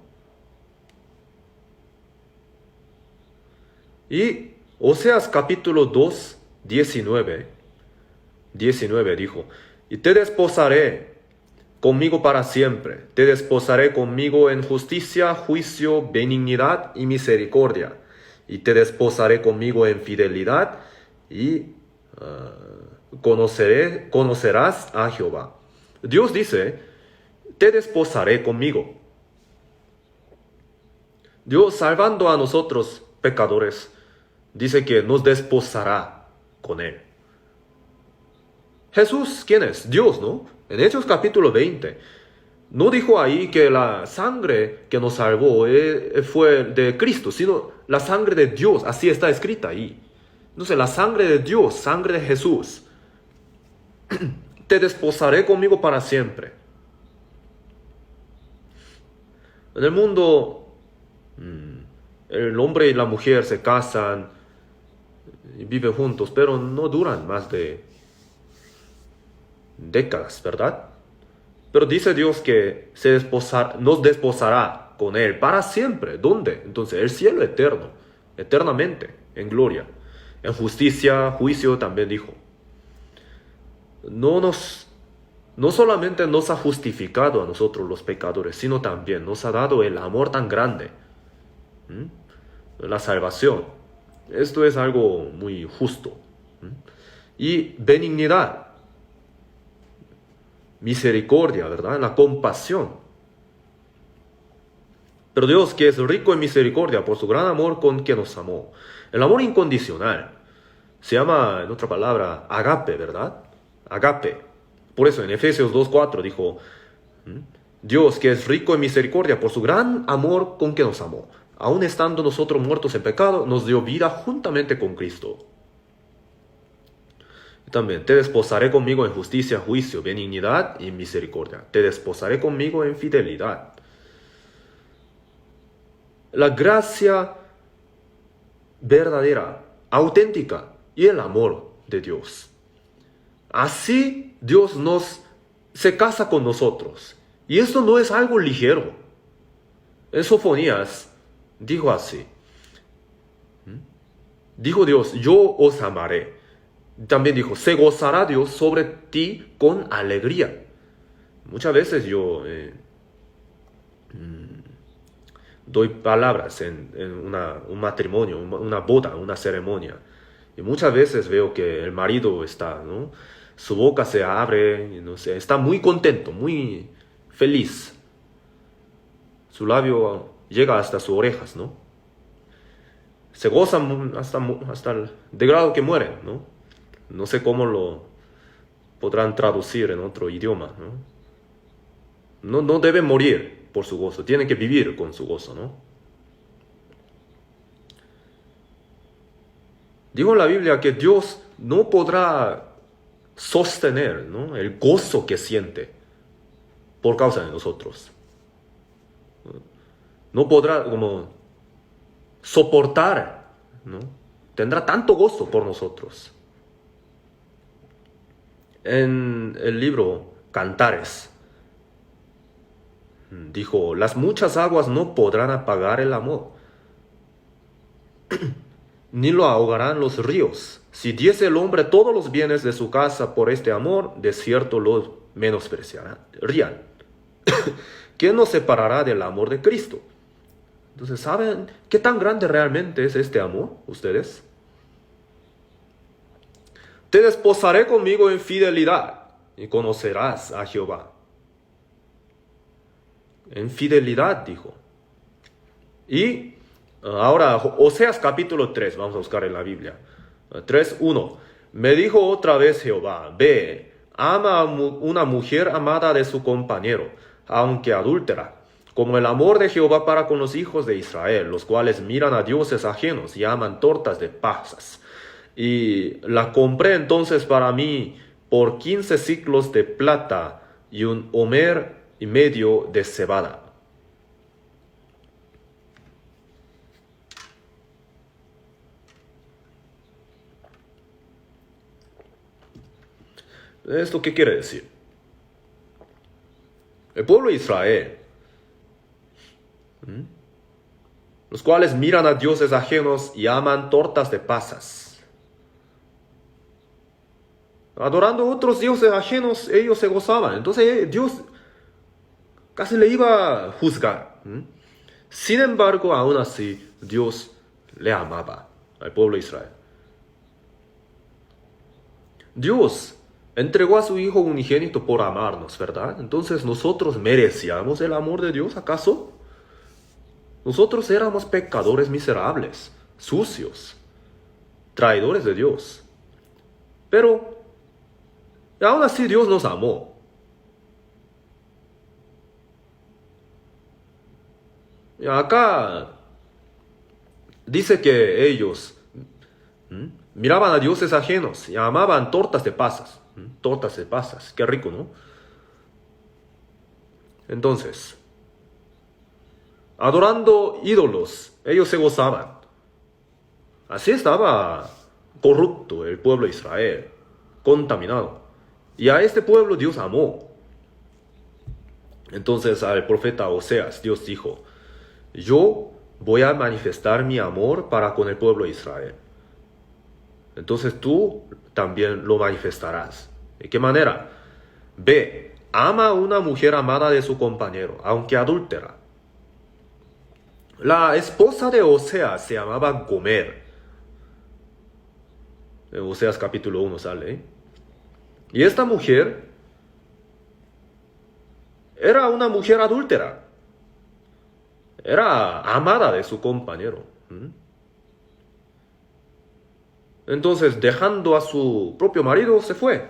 Y Oseas capítulo 2, 19 dijo, y te desposaré conmigo para siempre, te desposaré conmigo en justicia, juicio, benignidad y misericordia, y te desposaré conmigo en fidelidad, y conocerás a Jehová. Dios dice, te desposaré conmigo. Dios, salvando a nosotros pecadores, dice que nos desposará con Él. Jesús, ¿quién es? Dios, ¿no? En Hechos capítulo 20, no dijo ahí que la sangre que nos salvó fue de Cristo, sino la sangre de Dios, así está escrita ahí. Entonces, la sangre de Dios, sangre de Jesús, te desposaré conmigo para siempre. En el mundo El hombre y la mujer se casan y viven juntos, pero no duran más de décadas, ¿verdad? Pero dice Dios que nos desposará con Él para siempre. ¿Dónde? Entonces, el cielo eterno, eternamente, en gloria. En justicia, juicio, también dijo. No solamente nos ha justificado a nosotros los pecadores, sino también nos ha dado el amor tan grande, la salvación. Esto es algo muy justo. Y benignidad, misericordia, ¿verdad? La compasión. Pero Dios, que es rico en misericordia por su gran amor con que nos amó. El amor incondicional se llama, en otra palabra, agape, ¿verdad? Agape. Por eso en Efesios 2:4 dijo, Dios, que es rico en misericordia por su gran amor con que nos amó. Aun estando nosotros muertos en pecado, nos dio vida juntamente con Cristo. También, te desposaré conmigo en justicia, juicio, benignidad y misericordia. Te desposaré conmigo en fidelidad. La gracia verdadera, auténtica y el amor de Dios. Así Dios se casa con nosotros. Y esto no es algo ligero. En Sofonías dijo así. Dijo Dios, yo os amaré. También dijo, se gozará Dios sobre ti con alegría. Muchas veces yo doy palabras en un matrimonio, una boda, una ceremonia. Y muchas veces veo que el marido está, ¿no? Su boca se abre, no sé, está muy contento, muy feliz. Su labio llega hasta sus orejas, ¿no? Se gozan hasta el de grado que mueren, ¿no? No sé cómo lo podrán traducir en otro idioma, ¿no? No deben morir por su gozo, tienen que vivir con su gozo, ¿no? Digo en la Biblia que Dios no podrá sostener, ¿no?, el gozo que siente por causa de nosotros. No podrá como soportar, ¿no? Tendrá tanto gozo por nosotros. En el libro Cantares dijo, las muchas aguas no podrán apagar el amor, ni lo ahogarán los ríos. Si diese el hombre todos los bienes de su casa por este amor, de cierto lo menospreciarán. ¿Quién nos separará del amor de Cristo? Entonces, ¿saben qué tan grande realmente es este amor, ustedes? Te desposaré conmigo en fidelidad y conocerás a Jehová. En fidelidad, dijo. Y ahora, Oseas capítulo 3, vamos a buscar en la Biblia. 3:1. Me dijo otra vez Jehová, ve, ama a una mujer amada de su compañero, aunque adúltera, como el amor de Jehová para con los hijos de Israel, los cuales miran a dioses ajenos y aman tortas de pasas. Y la compré entonces para mí por 15 siclos de plata y un homer y medio de cebada. ¿Esto qué quiere decir? El pueblo de Israel, los cuales miran a dioses ajenos y aman tortas de pasas. Adorando a otros dioses ajenos, ellos se gozaban. Entonces Dios casi le iba a juzgar. Sin embargo, aún así, Dios le amaba al pueblo de Israel. Dios entregó a su Hijo unigénito por amarnos, ¿verdad? Entonces, ¿nosotros merecíamos el amor de Dios, acaso? Nosotros éramos pecadores miserables, sucios, traidores de Dios. Pero aún así Dios nos amó. Y acá dice que ellos miraban a dioses ajenos y amaban tortas de pasas. Tortas de pasas, qué rico, ¿no? Entonces, adorando ídolos, ellos se gozaban. Así estaba corrupto el pueblo de Israel, contaminado. Y a este pueblo Dios amó. Entonces al profeta Oseas, Dios dijo, yo voy a manifestar mi amor para con el pueblo de Israel. Entonces tú también lo manifestarás. ¿De qué manera? Ve, ama a una mujer amada de su compañero, aunque adúltera. La esposa de Oseas se llamaba Gomer. En Oseas capítulo 1 sale. Y esta mujer era una mujer adúltera. Era amada de su compañero. Entonces, dejando a su propio marido, se fue.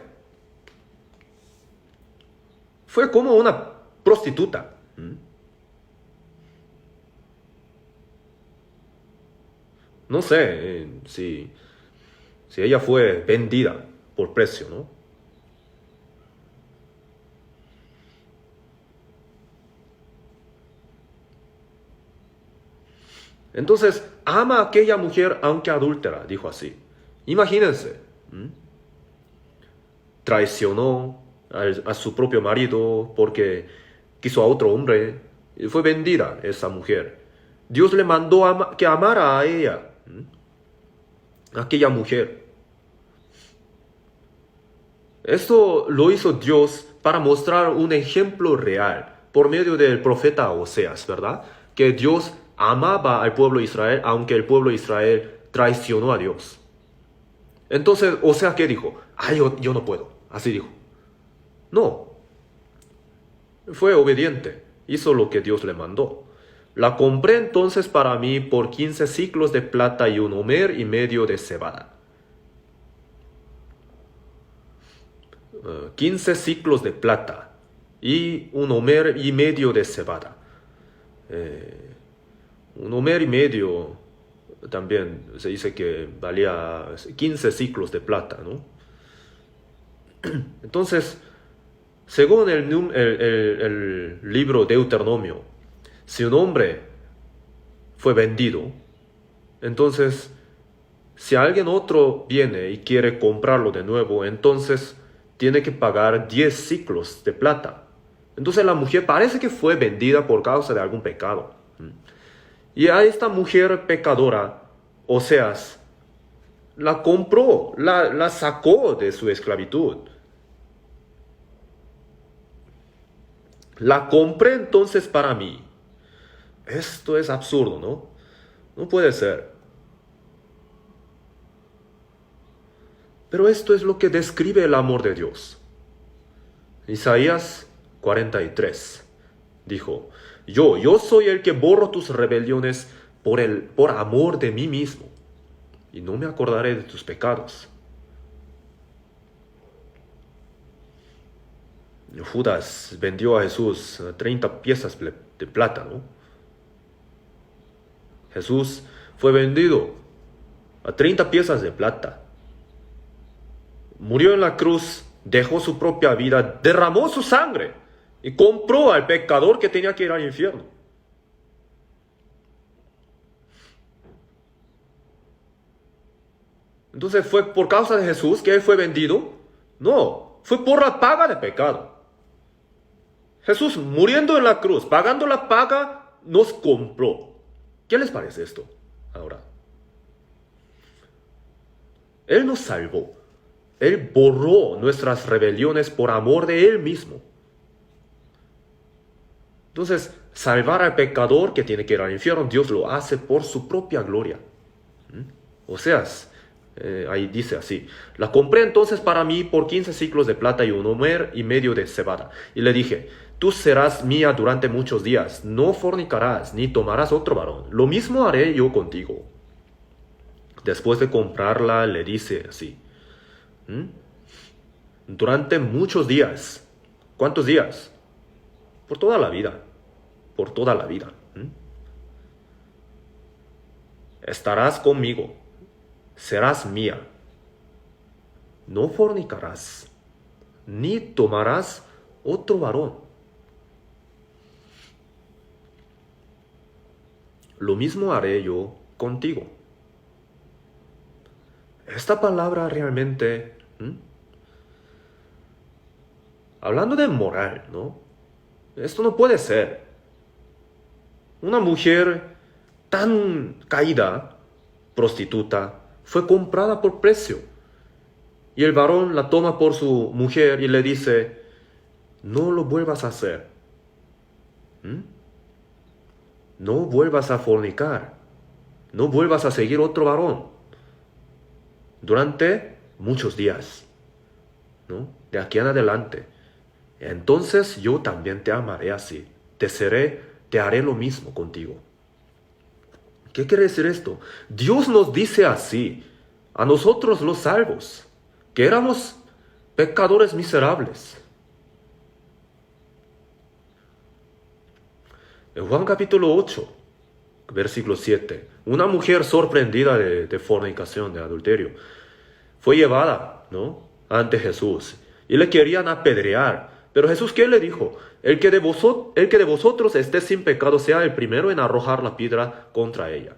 Fue como una prostituta. No sé si ella fue vendida por precio, ¿no? Entonces, ama a aquella mujer aunque adúltera, dijo así. Imagínense, traicionó a su propio marido porque quiso a otro hombre y fue vendida esa mujer. Dios le mandó que amara a ella, aquella mujer. Esto lo hizo Dios para mostrar un ejemplo real por medio del profeta Oseas, ¿verdad? Que Dios amaba al pueblo de Israel aunque el pueblo de Israel traicionó a Dios. Entonces, Oseas, ¿qué dijo? Yo no puedo. Así dijo. No. Fue obediente. Hizo lo que Dios le mandó. La compré entonces para mí por 15 ciclos de plata y un homer y medio de cebada. 15 ciclos de plata y un homer y medio de cebada. Un homer y medio también se dice que valía 15 ciclos de plata, ¿no? Entonces, según el libro Deuteronomio, si un hombre fue vendido, entonces, si alguien otro viene y quiere comprarlo de nuevo, entonces tiene que pagar 10 ciclos de plata. Entonces la mujer parece que fue vendida por causa de algún pecado. Y a esta mujer pecadora, Oseas, la compró, la sacó de su esclavitud. La compré entonces para mí. Esto es absurdo, ¿no? No puede ser. Pero esto es lo que describe el amor de Dios. Isaías 43 dijo, yo soy el que borro tus rebeliones por amor de mí mismo, y no me acordaré de tus pecados. Judas vendió a Jesús 30 piezas de plata, ¿no? Jesús fue vendido a 30 piezas de plata. Murió en la cruz, dejó su propia vida, derramó su sangre y compró al pecador que tenía que ir al infierno. Entonces, ¿fue por causa de Jesús que él fue vendido? No, fue por la paga de pecado. Jesús muriendo en la cruz, pagando la paga, nos compró. ¿Qué les parece esto ahora? Él nos salvó. Él borró nuestras rebeliones por amor de Él mismo. Entonces, salvar al pecador que tiene que ir al infierno, Dios lo hace por su propia gloria. Oseas, ahí dice así, la compré entonces para mí por 15 ciclos de plata y un homer y medio de cebada. Y le dije, tú serás mía durante muchos días, no fornicarás ni tomarás otro varón. Lo mismo haré yo contigo. Después de comprarla, le dice así, durante muchos días. ¿Cuántos días? Por toda la vida. Por toda la vida. Estarás conmigo. Serás mía. No fornicarás. Ni tomarás otro varón. lo mismo haré yo contigo. Esta palabra realmente, hablando de moral, ¿no? Esto no puede ser. Una mujer tan caída, prostituta, fue comprada por precio. Y el varón la toma por su mujer y le dice, no lo vuelvas a hacer. No vuelvas a fornicar. No vuelvas a seguir otro varón. Durante muchos días, ¿no? De aquí en adelante. Entonces yo también te amaré así. Te haré lo mismo contigo. ¿Qué quiere decir esto? Dios nos dice así, a nosotros los salvos, que éramos pecadores miserables. En Juan capítulo 8, versículo 7, una mujer sorprendida de fornicación, de adulterio, fue llevada, ¿no?, ante Jesús y le querían apedrear. Pero Jesús, ¿qué le dijo? El que de vosotros esté sin pecado sea el primero en arrojar la piedra contra ella.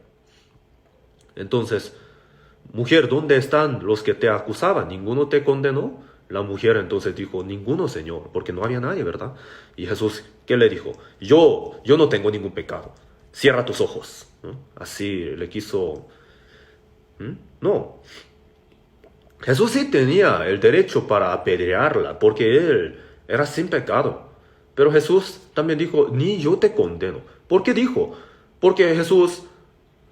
Entonces, mujer, ¿dónde están los que te acusaban? ¿Ninguno te condenó? La mujer entonces dijo, ninguno, Señor, porque no había nadie, ¿verdad? Y Jesús, ¿qué le dijo? Yo no tengo ningún pecado. Cierra tus ojos, ¿no? Así le quiso... No. Jesús sí tenía el derecho para apedrearla, porque él era sin pecado. Pero Jesús también dijo, ni yo te condeno. ¿Por qué dijo? Porque Jesús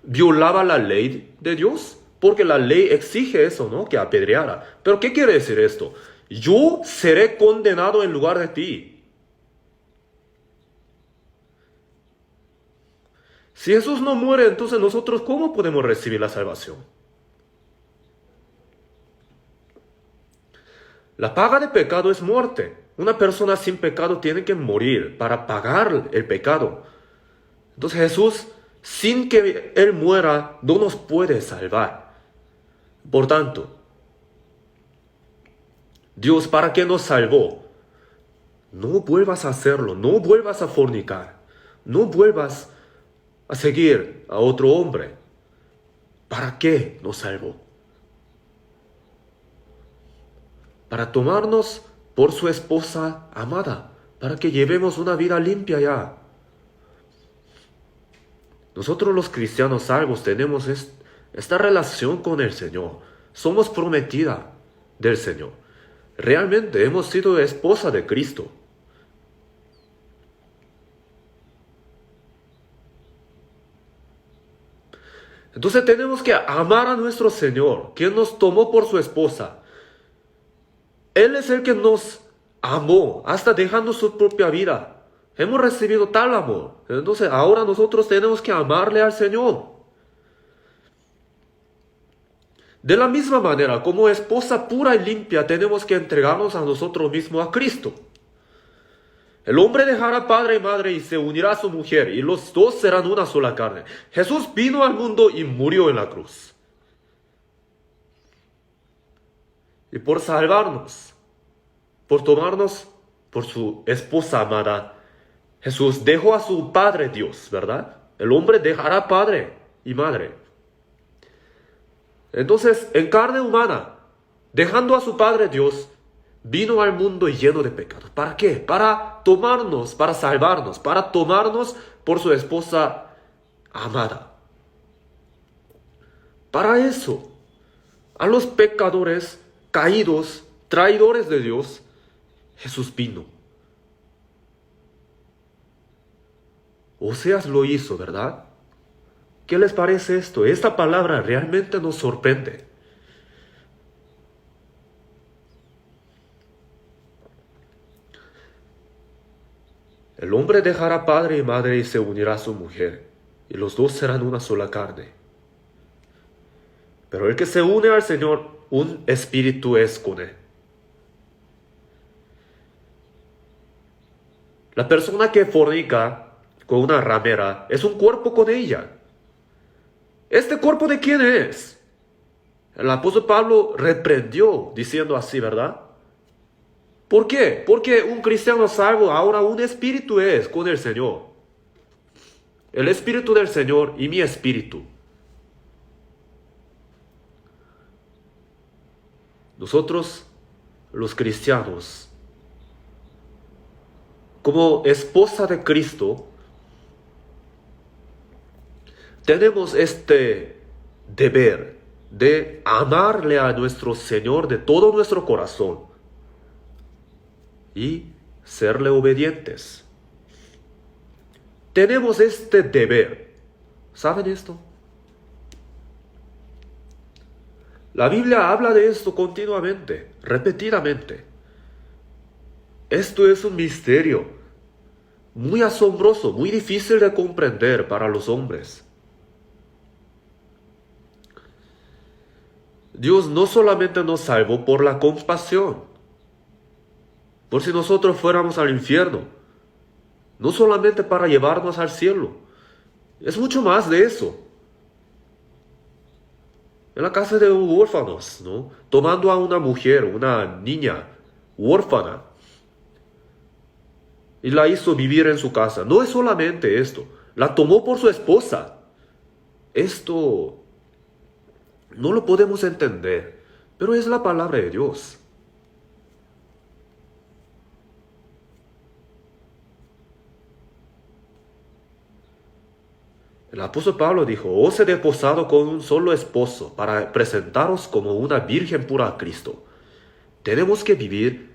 violaba la ley de Dios. Porque la ley exige eso, ¿no?, que apedreara. Pero ¿qué quiere decir esto? Yo seré condenado en lugar de ti. Si Jesús no muere, entonces nosotros ¿cómo podemos recibir la salvación? La paga de pecado es muerte. Una persona sin pecado tiene que morir para pagar el pecado. Entonces Jesús, sin que Él muera, no nos puede salvar. Por tanto, Dios, ¿para qué nos salvó? No vuelvas a hacerlo, no vuelvas a fornicar, no vuelvas a seguir a otro hombre. ¿Para qué nos salvó? Para tomarnos por su esposa amada, para que llevemos una vida limpia ya. Nosotros los cristianos salvos tenemos esta relación con el Señor. Somos prometida del Señor. Realmente hemos sido esposa de Cristo. Entonces tenemos que amar a nuestro Señor, quien nos tomó por su esposa. Él es el que nos amó, hasta dejando su propia vida. Hemos recibido tal amor. Entonces ahora nosotros tenemos que amarle al Señor. De la misma manera, como esposa pura y limpia, tenemos que entregarnos a nosotros mismos a Cristo. El hombre dejará padre y madre y se unirá a su mujer, y los dos serán una sola carne. Jesús vino al mundo y murió en la cruz. Y por salvarnos, por tomarnos por su esposa amada, Jesús dejó a su Padre Dios, ¿verdad? El hombre dejará padre y madre. Entonces, en carne humana, dejando a su Padre Dios, vino al mundo lleno de pecados. ¿Para qué? Para tomarnos, para salvarnos, para tomarnos por su esposa amada. Para eso, a los pecadores caídos, traidores de Dios, Jesús vino. Oseas lo hizo, ¿verdad? ¿Qué les parece esto? Esta palabra realmente nos sorprende. El hombre dejará padre y madre y se unirá a su mujer, y los dos serán una sola carne. Pero el que se une al Señor, un espíritu es con él. La persona que fornica con una ramera es un cuerpo con ella. ¿Este cuerpo de quién es? El apóstol Pablo reprendió diciendo así, ¿verdad? ¿Por qué? Porque un cristiano salvo ahora un espíritu es con el Señor. el Espíritu del Señor y mi espíritu. Nosotros, los cristianos, como esposa de Cristo, tenemos este deber de amarle a nuestro Señor de todo nuestro corazón y serle obedientes. Tenemos este deber. ¿Saben esto? La Biblia habla de esto continuamente, repetidamente. Esto es un misterio muy asombroso, muy difícil de comprender para los hombres. Dios no solamente nos salvó por la compasión, por si nosotros fuéramos al infierno, no solamente para llevarnos al cielo, es mucho más de eso. En la casa de huérfanos, ¿no? Tomando a una mujer, una niña huérfana, y la hizo vivir en su casa. No es solamente esto, la tomó por su esposa. Esto no lo podemos entender, pero es la palabra de Dios. El apóstol Pablo dijo: os he desposado con un solo esposo para presentaros como una virgen pura a Cristo. Tenemos que vivir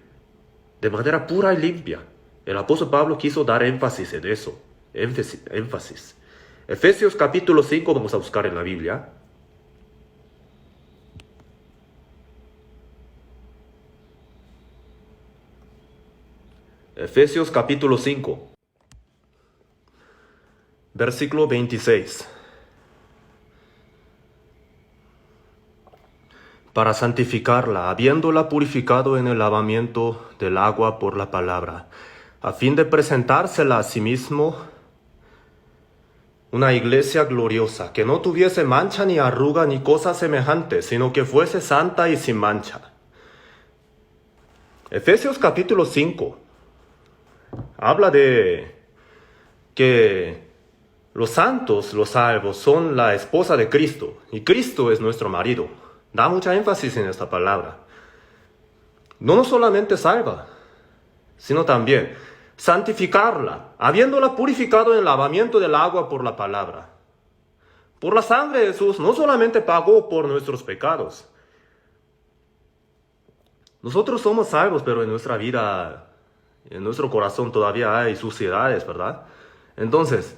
de manera pura y limpia. El apóstol Pablo quiso dar énfasis en eso. Énfasis. Efesios capítulo 5 vamos a buscar en la Biblia. Efesios capítulo 5. Versículo 26. Para santificarla, habiéndola purificado en el lavamiento del agua por la palabra, a fin de presentársela a sí mismo una iglesia gloriosa, que no tuviese mancha ni arruga ni cosa semejante, sino que fuese santa y sin mancha. Efesios capítulo 5 habla de que los santos, los salvos, son la esposa de Cristo, y Cristo es nuestro marido. Da mucha énfasis en esta palabra. No nos solamente salva, sino también santificarla, habiéndola purificado en el lavamiento del agua por la palabra. Por la sangre de Jesús no solamente pagó por nuestros pecados. Nosotros somos salvos, pero en nuestra vida, en nuestro corazón todavía hay suciedades, ¿verdad? Entonces,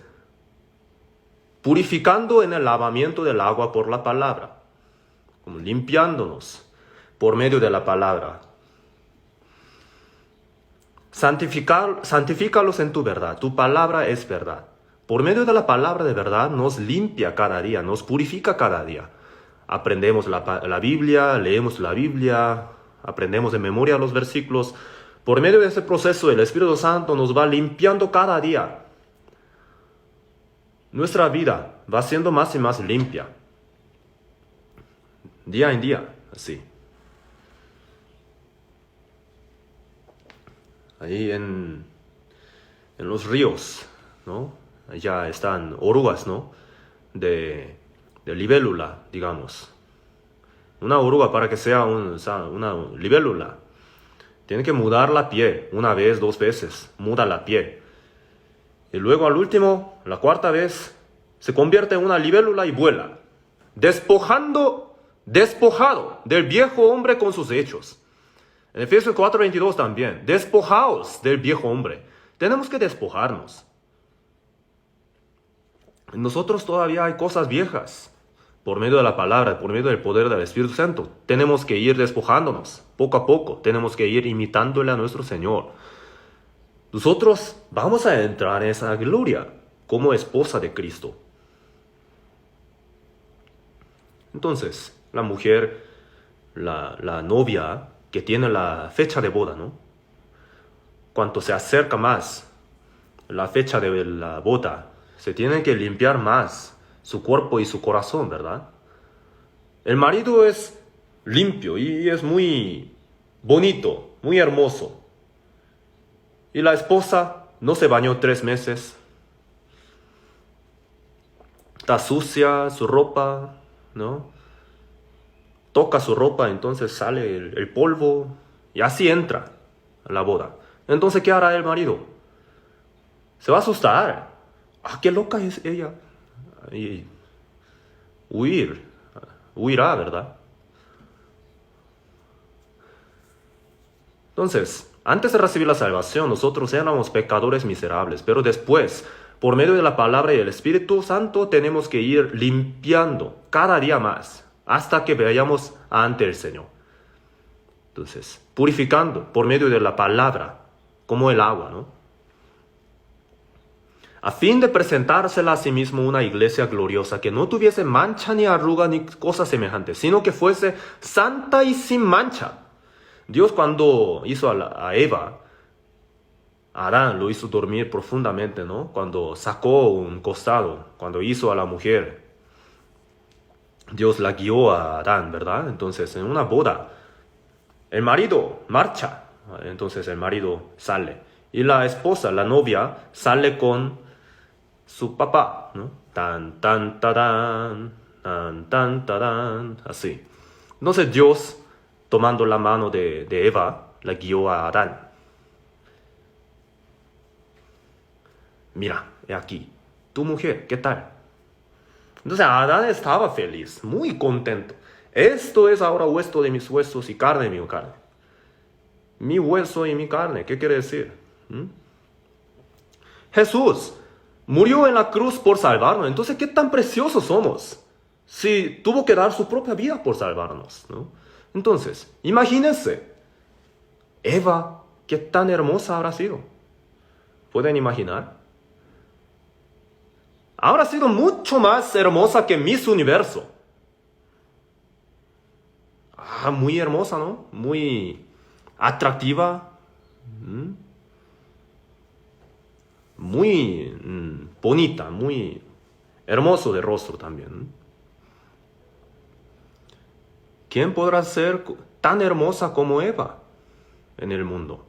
purificando en el lavamiento del agua por la palabra, como limpiándonos por medio de la palabra. Santifícalos en tu verdad, tu palabra es verdad. Por medio de la palabra de verdad nos limpia cada día, nos purifica cada día. Aprendemos la Biblia, leemos la Biblia, aprendemos de memoria los versículos. Por medio de ese proceso el Espíritu Santo nos va limpiando cada día. Nuestra vida va siendo más y más limpia. Día en día, así. Ahí en los ríos, ¿no? Allá están orugas, ¿no? De libélula, digamos. Una oruga, para que sea una libélula, tiene que mudar la piel una vez, 2 veces. Muda la piel. Y luego al último, la 4ª vez, se convierte en una libélula y vuela, despojado del viejo hombre con sus hechos. En Efesios 4:22 también, despojaos del viejo hombre. Tenemos que despojarnos. En nosotros todavía hay cosas viejas. Por medio de la palabra, por medio del poder del Espíritu Santo, tenemos que ir despojándonos poco a poco. Tenemos que ir imitándole a nuestro Señor. Nosotros vamos a entrar en esa gloria como esposa de Cristo. Entonces, la mujer, la novia que tiene la fecha de boda, ¿no? Cuanto se acerca más la fecha de la boda, se tiene que limpiar más su cuerpo y su corazón, ¿verdad? El marido es limpio y es muy bonito, muy hermoso. Y la esposa no se bañó 3 meses. está sucia su ropa, ¿no? Toca su ropa, entonces sale el polvo y así entra a la boda. Entonces, ¿qué hará el marido? Se va a asustar. ¡Ah, qué loca es ella! Y huirá, ¿verdad? Entonces, antes de recibir la salvación, nosotros éramos pecadores miserables, pero después, por medio de la palabra y del Espíritu Santo, tenemos que ir limpiando cada día más, hasta que vayamos ante el Señor. Entonces, purificando por medio de la palabra, como el agua, ¿no? A fin de presentársela a sí mismo una iglesia gloriosa, que no tuviese mancha ni arruga ni cosa semejante, sino que fuese santa y sin mancha. Dios, cuando hizo a Eva, a Adán lo hizo dormir profundamente, ¿no? Cuando sacó un costado, cuando hizo a la mujer, Dios la guió a Adán, ¿verdad? Entonces, en una boda, el marido marcha, entonces el marido sale. Y la esposa, la novia, sale con su papá, ¿no? Tan, tan, tarán, tan, tan, tarán, así. Entonces Dios, tomando la mano de Eva, la guió a Adán. Mira, he aquí, tu mujer, ¿qué tal? Entonces Adán estaba feliz, muy contento. Esto es ahora hueso de mis huesos y carne de mi carne. Mi hueso y mi carne, ¿qué quiere decir? Jesús murió en la cruz por salvarnos. Entonces, ¿qué tan preciosos somos? Si tuvo que dar su propia vida por salvarnos, ¿no? Entonces, imagínense, Eva, ¿qué tan hermosa habrá sido? ¿Pueden imaginar? Habrá sido mucho más hermosa que Miss Universo. Muy hermosa, ¿no? Muy atractiva. Muy bonita, muy hermoso de rostro también. ¿Quién podrá ser tan hermosa como Eva en el mundo?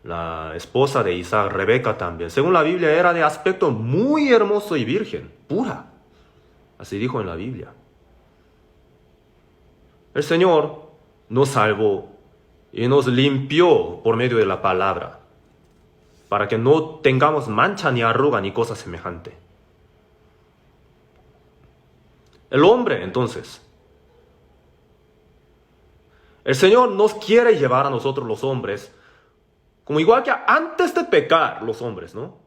La esposa de Isaac, Rebeca también, según la Biblia, era de aspecto muy hermoso y virgen, pura. Así dijo en la Biblia. El Señor nos salvó y nos limpió por medio de la palabra, para que no tengamos mancha ni arruga ni cosa semejante. El hombre, entonces, el Señor nos quiere llevar a nosotros los hombres, como igual que antes de pecar los hombres, ¿no?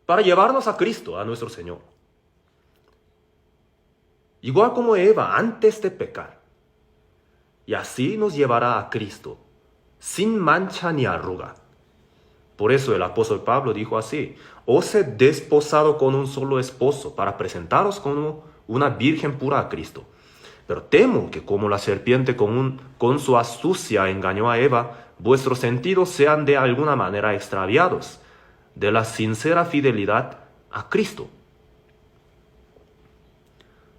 Para llevarnos a Cristo, a nuestro Señor. Igual como Eva antes de pecar. Y así nos llevará a Cristo, sin mancha ni arruga. Por eso el apóstol Pablo dijo así: os he desposado con un solo esposo, para presentaros como una virgen pura a Cristo. Pero temo que como la serpiente con su astucia engañó a Eva, vuestros sentidos sean de alguna manera extraviados de la sincera fidelidad a Cristo.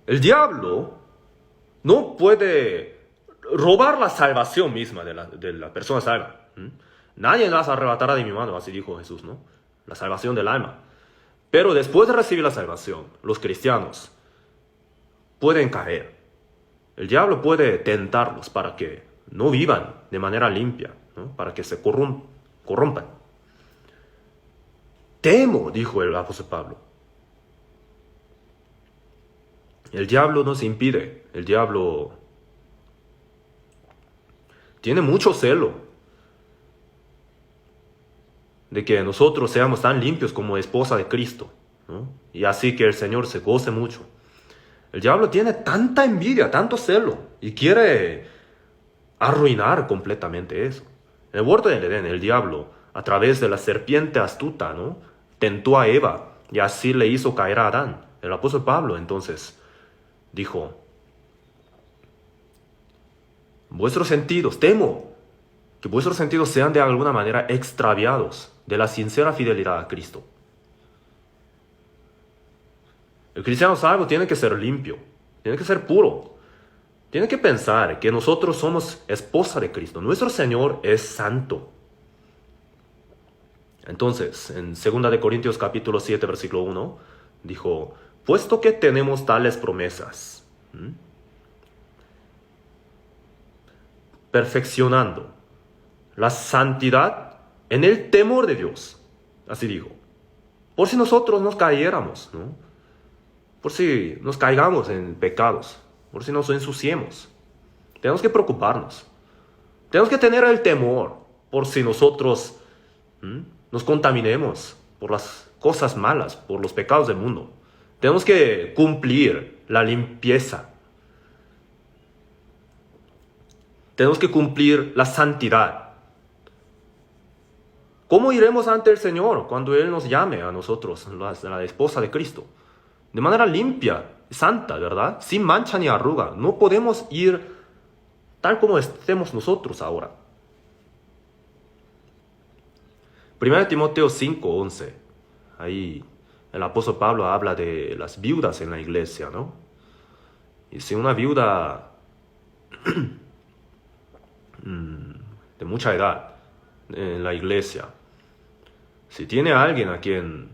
El diablo no puede robar la salvación misma de la persona salva. Nadie las arrebatará de mi mano, así dijo Jesús, ¿no? La salvación del alma. Pero después de recibir la salvación, los cristianos pueden caer. El diablo puede tentarlos para que no vivan de manera limpia, ¿no? Para que se corrompan. Temo, dijo el apóstol Pablo. El diablo nos impide. El diablo tiene mucho celo de que nosotros seamos tan limpios como esposa de Cristo, ¿no? Y así que el Señor se goce mucho. El diablo tiene tanta envidia, tanto celo, y quiere arruinar completamente eso. En el huerto del Edén, el diablo, a través de la serpiente astuta, ¿no?, tentó a Eva, y así le hizo caer a Adán. El apóstol Pablo entonces dijo: vuestros sentidos, temo que vuestros sentidos sean de alguna manera extraviados de la sincera fidelidad a Cristo. El cristiano salvo tiene que ser limpio, tiene que ser puro, tiene que pensar que nosotros somos esposa de Cristo. Nuestro Señor es santo. Entonces, en 2 de Corintios capítulo 7, versículo 1, Dijo, puesto que tenemos tales promesas, perfeccionando la santidad en el temor de Dios. Así dijo. Por si nosotros nos cayéramos, ¿no? Por si nos caigamos en pecados, por si nos ensuciemos. Tenemos que preocuparnos. Tenemos que tener el temor por si nosotros nos contaminemos por las cosas malas, por los pecados del mundo. Tenemos que cumplir la limpieza. Tenemos que cumplir la santidad. ¿Cómo iremos ante el Señor cuando Él nos llame a nosotros, la esposa de Cristo? De manera limpia, santa, ¿verdad? Sin mancha ni arruga. No podemos ir tal como estemos nosotros ahora. 1 Timoteo 5:11. Ahí el apóstol Pablo habla de las viudas en la iglesia, ¿no? Y si una viuda de mucha edad en la iglesia, si tiene a alguien a quien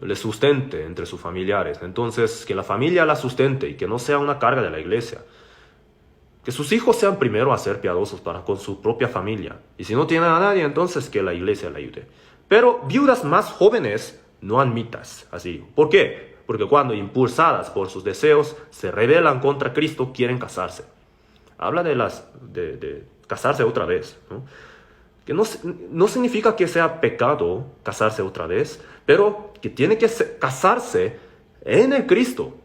le sustente entre sus familiares, entonces que la familia la sustente y que no sea una carga de la iglesia. Que sus hijos sean primero a ser piadosos para con su propia familia. Y si no tienen a nadie, entonces que la iglesia la ayude. Pero viudas más jóvenes no admitas así. ¿Por qué? Porque cuando impulsadas por sus deseos se rebelan contra Cristo, quieren casarse. Habla de casarse otra vez, ¿no? Que no significa que sea pecado casarse otra vez, pero que tiene que casarse en el Cristo,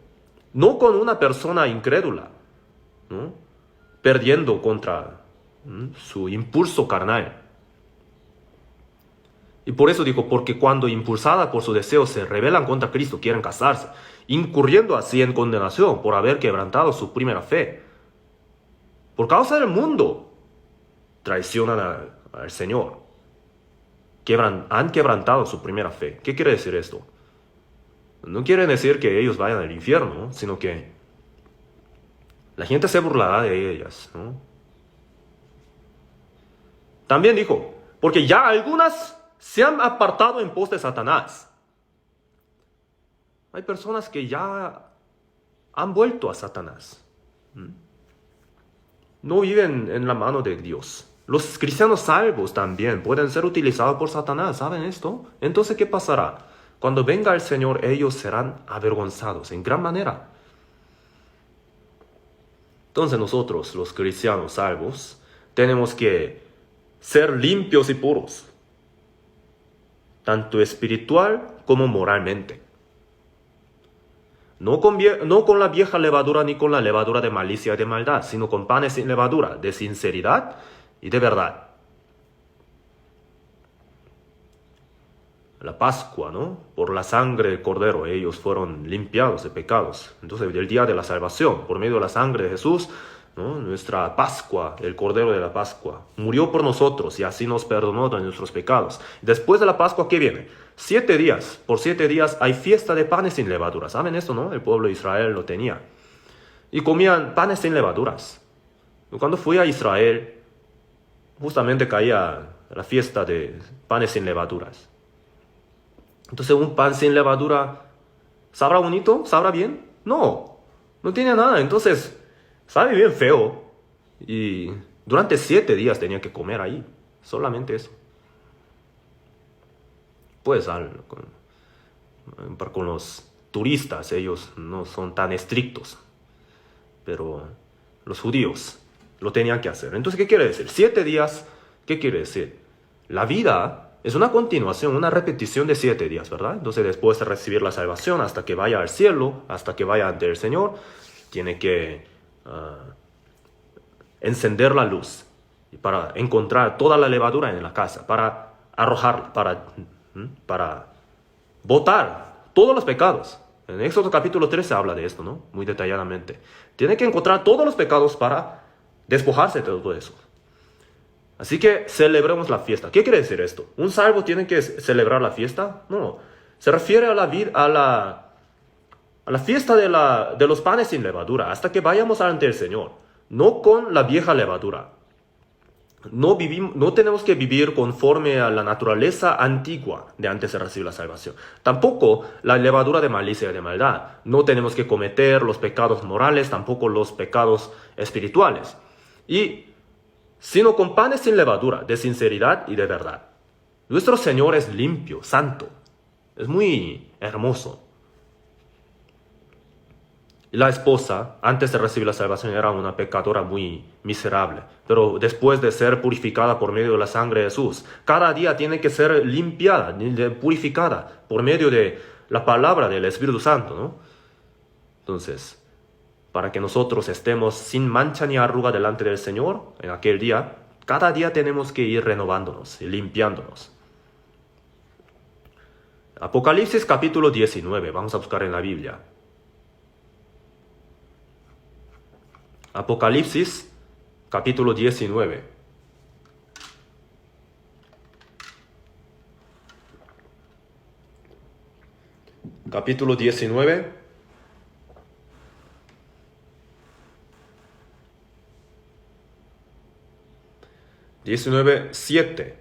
no con una persona incrédula, ¿no? Perdiendo contra su impulso carnal. Y por eso dijo, porque cuando impulsada por su deseo se rebelan contra Cristo, quieren casarse, incurriendo así en condenación por haber quebrantado su primera fe. Por causa del mundo, traicionan al Señor. Han quebrantado su primera fe. ¿Qué quiere decir esto? No quiere decir que ellos vayan al infierno, sino que la gente se burlará de ellas, ¿no? También dijo, porque ya algunas se han apartado en pos de Satanás. Hay personas que ya han vuelto a Satanás. No viven en la mano de Dios. Los cristianos salvos también pueden ser utilizados por Satanás, ¿saben esto? Entonces, ¿qué pasará? Cuando venga el Señor, ellos serán avergonzados en gran manera. Entonces nosotros, los cristianos salvos, tenemos que ser limpios y puros, tanto espiritual como moralmente. No con la vieja levadura ni con la levadura de malicia y de maldad, sino con panes sin levadura, de sinceridad y de verdad. La Pascua, ¿no? Por la sangre del Cordero, ellos fueron limpiados de pecados. Entonces, el día de la salvación, por medio de la sangre de Jesús, ¿no? Nuestra Pascua, el Cordero de la Pascua, murió por nosotros y así nos perdonó de nuestros pecados. Después de la Pascua, ¿qué viene? 7 días. Por 7 días hay fiesta de panes sin levadura. ¿Saben esto, no? El pueblo de Israel lo tenía. Y comían panes sin levaduras. Cuando fui a Israel, justamente caía la fiesta de panes sin levaduras. Entonces, ¿un pan sin levadura sabrá bonito? ¿Sabrá bien? No tiene nada. Entonces, sabe bien feo. Y durante 7 días tenía que comer ahí. Solamente eso. Pues con los turistas, ellos no son tan estrictos. Pero los judíos lo tenían que hacer. Entonces, ¿qué quiere decir? 7 días, ¿qué quiere decir? La vida es una continuación, una repetición de 7 días, ¿verdad? Entonces, después de recibir la salvación, hasta que vaya al cielo, hasta que vaya ante el Señor, tiene que encender la luz para encontrar toda la levadura en la casa, para arrojarla, para botar todos los pecados. En Éxodo capítulo 13 habla de esto, ¿no? Muy detalladamente. Tiene que encontrar todos los pecados para despojarse de todo eso. Así que celebremos la fiesta. ¿Qué quiere decir esto? ¿Un salvo tiene que celebrar la fiesta? No. Se refiere a la fiesta de los panes sin levadura, hasta que vayamos ante el Señor. No con la vieja levadura. no tenemos que vivir conforme a la naturaleza antigua de antes de recibir la salvación. Tampoco la levadura de malicia y de maldad. No tenemos que cometer los pecados morales, tampoco los pecados espirituales. Sino con panes sin levadura, de sinceridad y de verdad. Nuestro Señor es limpio, santo. Es muy hermoso. La esposa, antes de recibir la salvación, era una pecadora muy miserable. Pero después de ser purificada por medio de la sangre de Jesús, cada día tiene que ser limpiada, purificada por medio de la palabra del Espíritu Santo, ¿no? Entonces, para que nosotros estemos sin mancha ni arruga delante del Señor en aquel día, cada día tenemos que ir renovándonos y limpiándonos. Apocalipsis capítulo 19, vamos a buscar en la Biblia. Apocalipsis capítulo 19. Capítulo 19.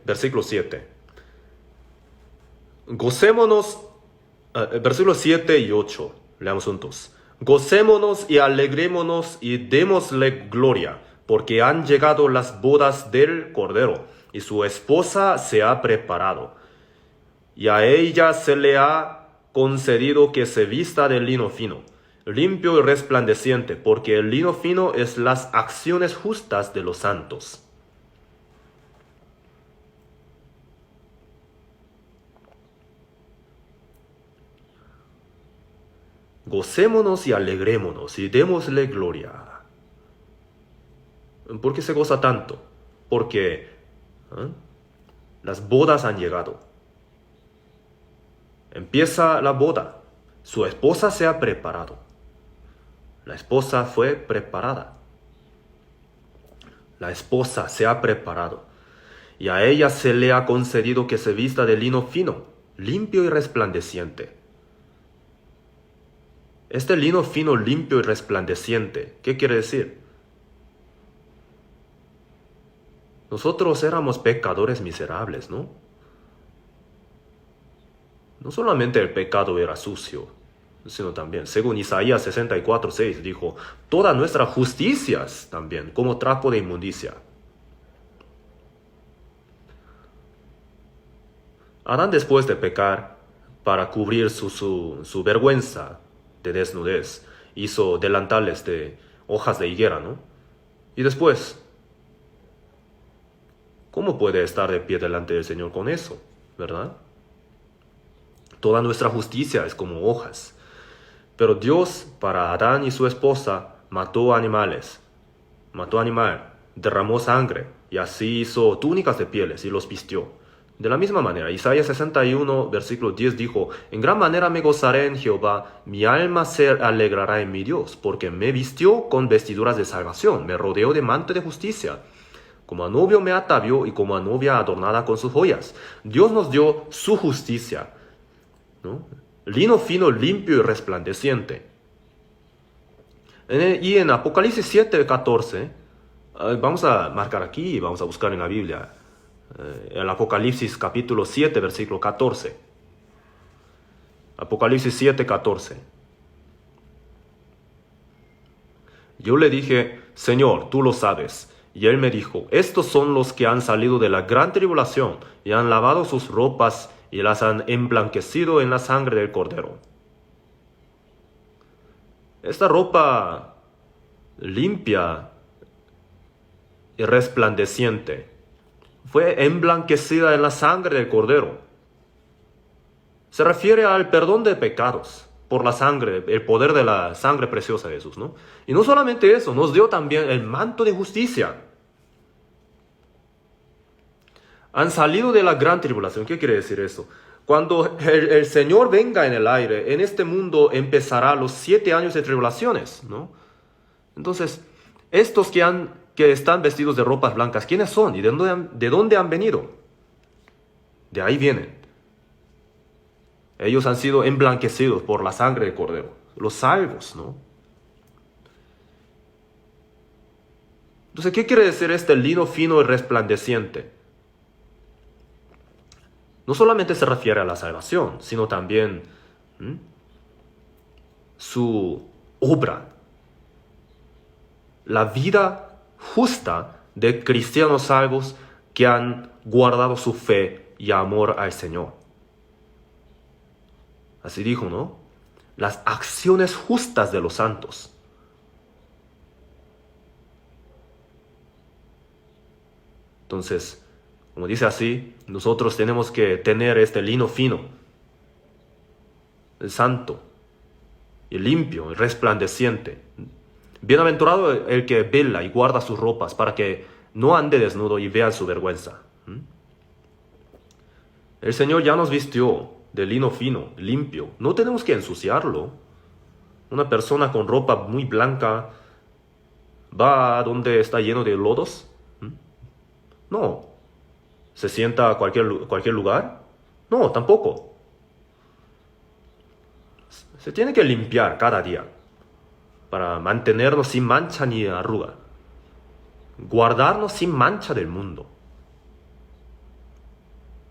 Versículo 7. Gocémonos, versículos 7 y 8, leamos juntos. Gocémonos y alegrémonos y démosle gloria, porque han llegado las bodas del Cordero, y su esposa se ha preparado. Y a ella se le ha concedido que se vista de lino fino, limpio y resplandeciente, porque el lino fino es las acciones justas de los santos. Gocémonos y alegrémonos y démosle gloria. ¿Por qué se goza tanto? Porque las bodas han llegado. Empieza la boda. Su esposa se ha preparado. La esposa fue preparada. La esposa se ha preparado. Y a ella se le ha concedido que se vista de lino fino, limpio y resplandeciente. Este lino fino, limpio y resplandeciente, ¿qué quiere decir? Nosotros éramos pecadores miserables, ¿no? No solamente el pecado era sucio, sino también, según Isaías 64:6, dijo, todas nuestras justicias también, como trapo de inmundicia. Adán, después de pecar, para cubrir su vergüenza de desnudez, hizo delantales de hojas de higuera, ¿no? Y después, ¿cómo puede estar de pie delante del Señor con eso? ¿Verdad? Toda nuestra justicia es como hojas. Pero Dios, para Adán y su esposa, mató animal, derramó sangre, y así hizo túnicas de pieles y los vistió. De la misma manera, Isaías 61, versículo 10 dijo, en gran manera me gozaré en Jehová, mi alma se alegrará en mi Dios, porque me vistió con vestiduras de salvación, me rodeó de manto de justicia. Como a novio me atavió y como a novia adornada con sus joyas. Dios nos dio su justicia, ¿no? Lino fino, limpio y resplandeciente. Y en Apocalipsis 7:14, vamos a marcar aquí y vamos a buscar en la Biblia. El Apocalipsis capítulo 7, versículo 14. Apocalipsis 7:14. Yo le dije, Señor, tú lo sabes. Y él me dijo, estos son los que han salido de la gran tribulación y han lavado sus ropas y las han emblanquecido en la sangre del Cordero. Esta ropa limpia y resplandeciente fue emblanquecida en la sangre del Cordero. Se refiere al perdón de pecados por la sangre, el poder de la sangre preciosa de Jesús, ¿no? Y no solamente eso, nos dio también el manto de justicia. Han salido de la gran tribulación. ¿Qué quiere decir eso? Cuando el Señor venga en el aire, en este mundo empezará los 7 años de tribulaciones, ¿no? Entonces, estos que están vestidos de ropas blancas, ¿quiénes son? ¿Y de dónde han venido? De ahí vienen. Ellos han sido emblanquecidos por la sangre del Cordero. Los salvos, ¿no? Entonces, ¿qué quiere decir este lino fino y resplandeciente? No solamente se refiere a la salvación, sino también su obra. La vida justa de cristianos salvos que han guardado su fe y amor al Señor. Así dijo, ¿no? Las acciones justas de los santos. Entonces, como dice así, nosotros tenemos que tener este lino fino, el santo, y limpio, y resplandeciente. Bienaventurado el que vela y guarda sus ropas para que no ande desnudo y vea su vergüenza. El Señor ya nos vistió de lino fino, limpio. No tenemos que ensuciarlo. Una persona con ropa muy blanca va a donde está lleno de lodos. No. ¿Se sienta a cualquier lugar? No, tampoco. Se tiene que limpiar cada día para mantenernos sin mancha ni arruga. Guardarnos sin mancha del mundo.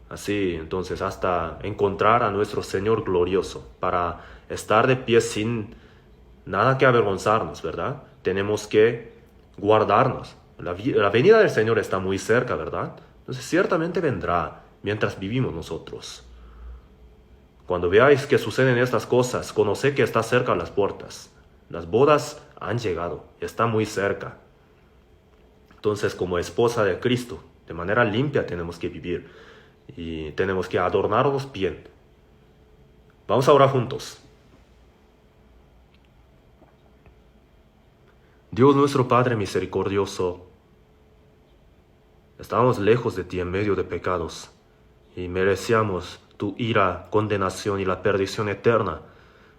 Así, entonces, hasta encontrar a nuestro Señor glorioso, para estar de pie sin nada que avergonzarnos, ¿verdad? Tenemos que guardarnos. La venida del Señor está muy cerca, ¿verdad? Entonces, ciertamente vendrá mientras vivimos nosotros. Cuando veáis que suceden estas cosas, conoced que está cerca las puertas. Las bodas han llegado, está muy cerca. Entonces, como esposa de Cristo, de manera limpia tenemos que vivir y tenemos que adornarnos bien. Vamos a orar juntos. Dios nuestro Padre misericordioso, estamos lejos de ti en medio de pecados y merecíamos tu ira, condenación y la perdición eterna,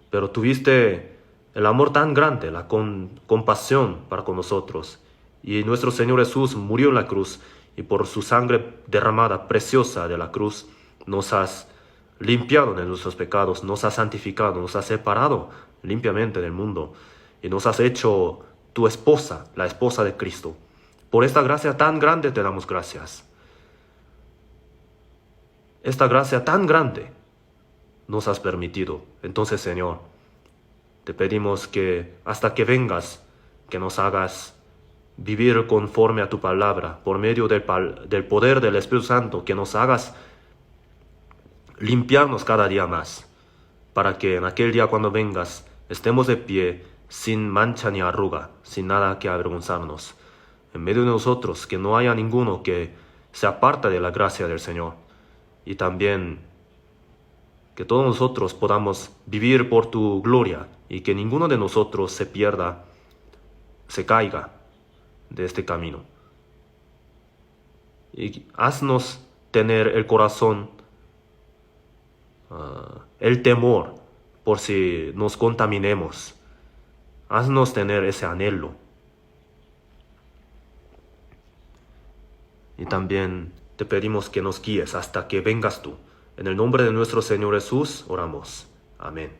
pero tuviste el amor tan grande, la compasión para con nosotros, y nuestro Señor Jesús murió en la cruz, y por su sangre derramada, preciosa de la cruz, nos has limpiado de nuestros pecados, nos has santificado, nos has separado limpiamente del mundo, y nos has hecho tu esposa, la esposa de Cristo. Por esta gracia tan grande te damos gracias. Esta gracia tan grande nos has permitido. Entonces, Señor, te pedimos que hasta que vengas, que nos hagas vivir conforme a tu palabra, por medio del poder del Espíritu Santo, que nos hagas limpiarnos cada día más, para que en aquel día cuando vengas estemos de pie, sin mancha ni arruga, sin nada que avergonzarnos. En medio de nosotros, que no haya ninguno que se aparta de la gracia del Señor. Y también que todos nosotros podamos vivir por tu gloria y que ninguno de nosotros se pierda, se caiga de este camino. Y haznos tener el corazón, el temor por si nos contaminemos. Haznos tener ese anhelo. Y también te pedimos que nos guíes hasta que vengas tú. En el nombre de nuestro Señor Jesús oramos. Amén.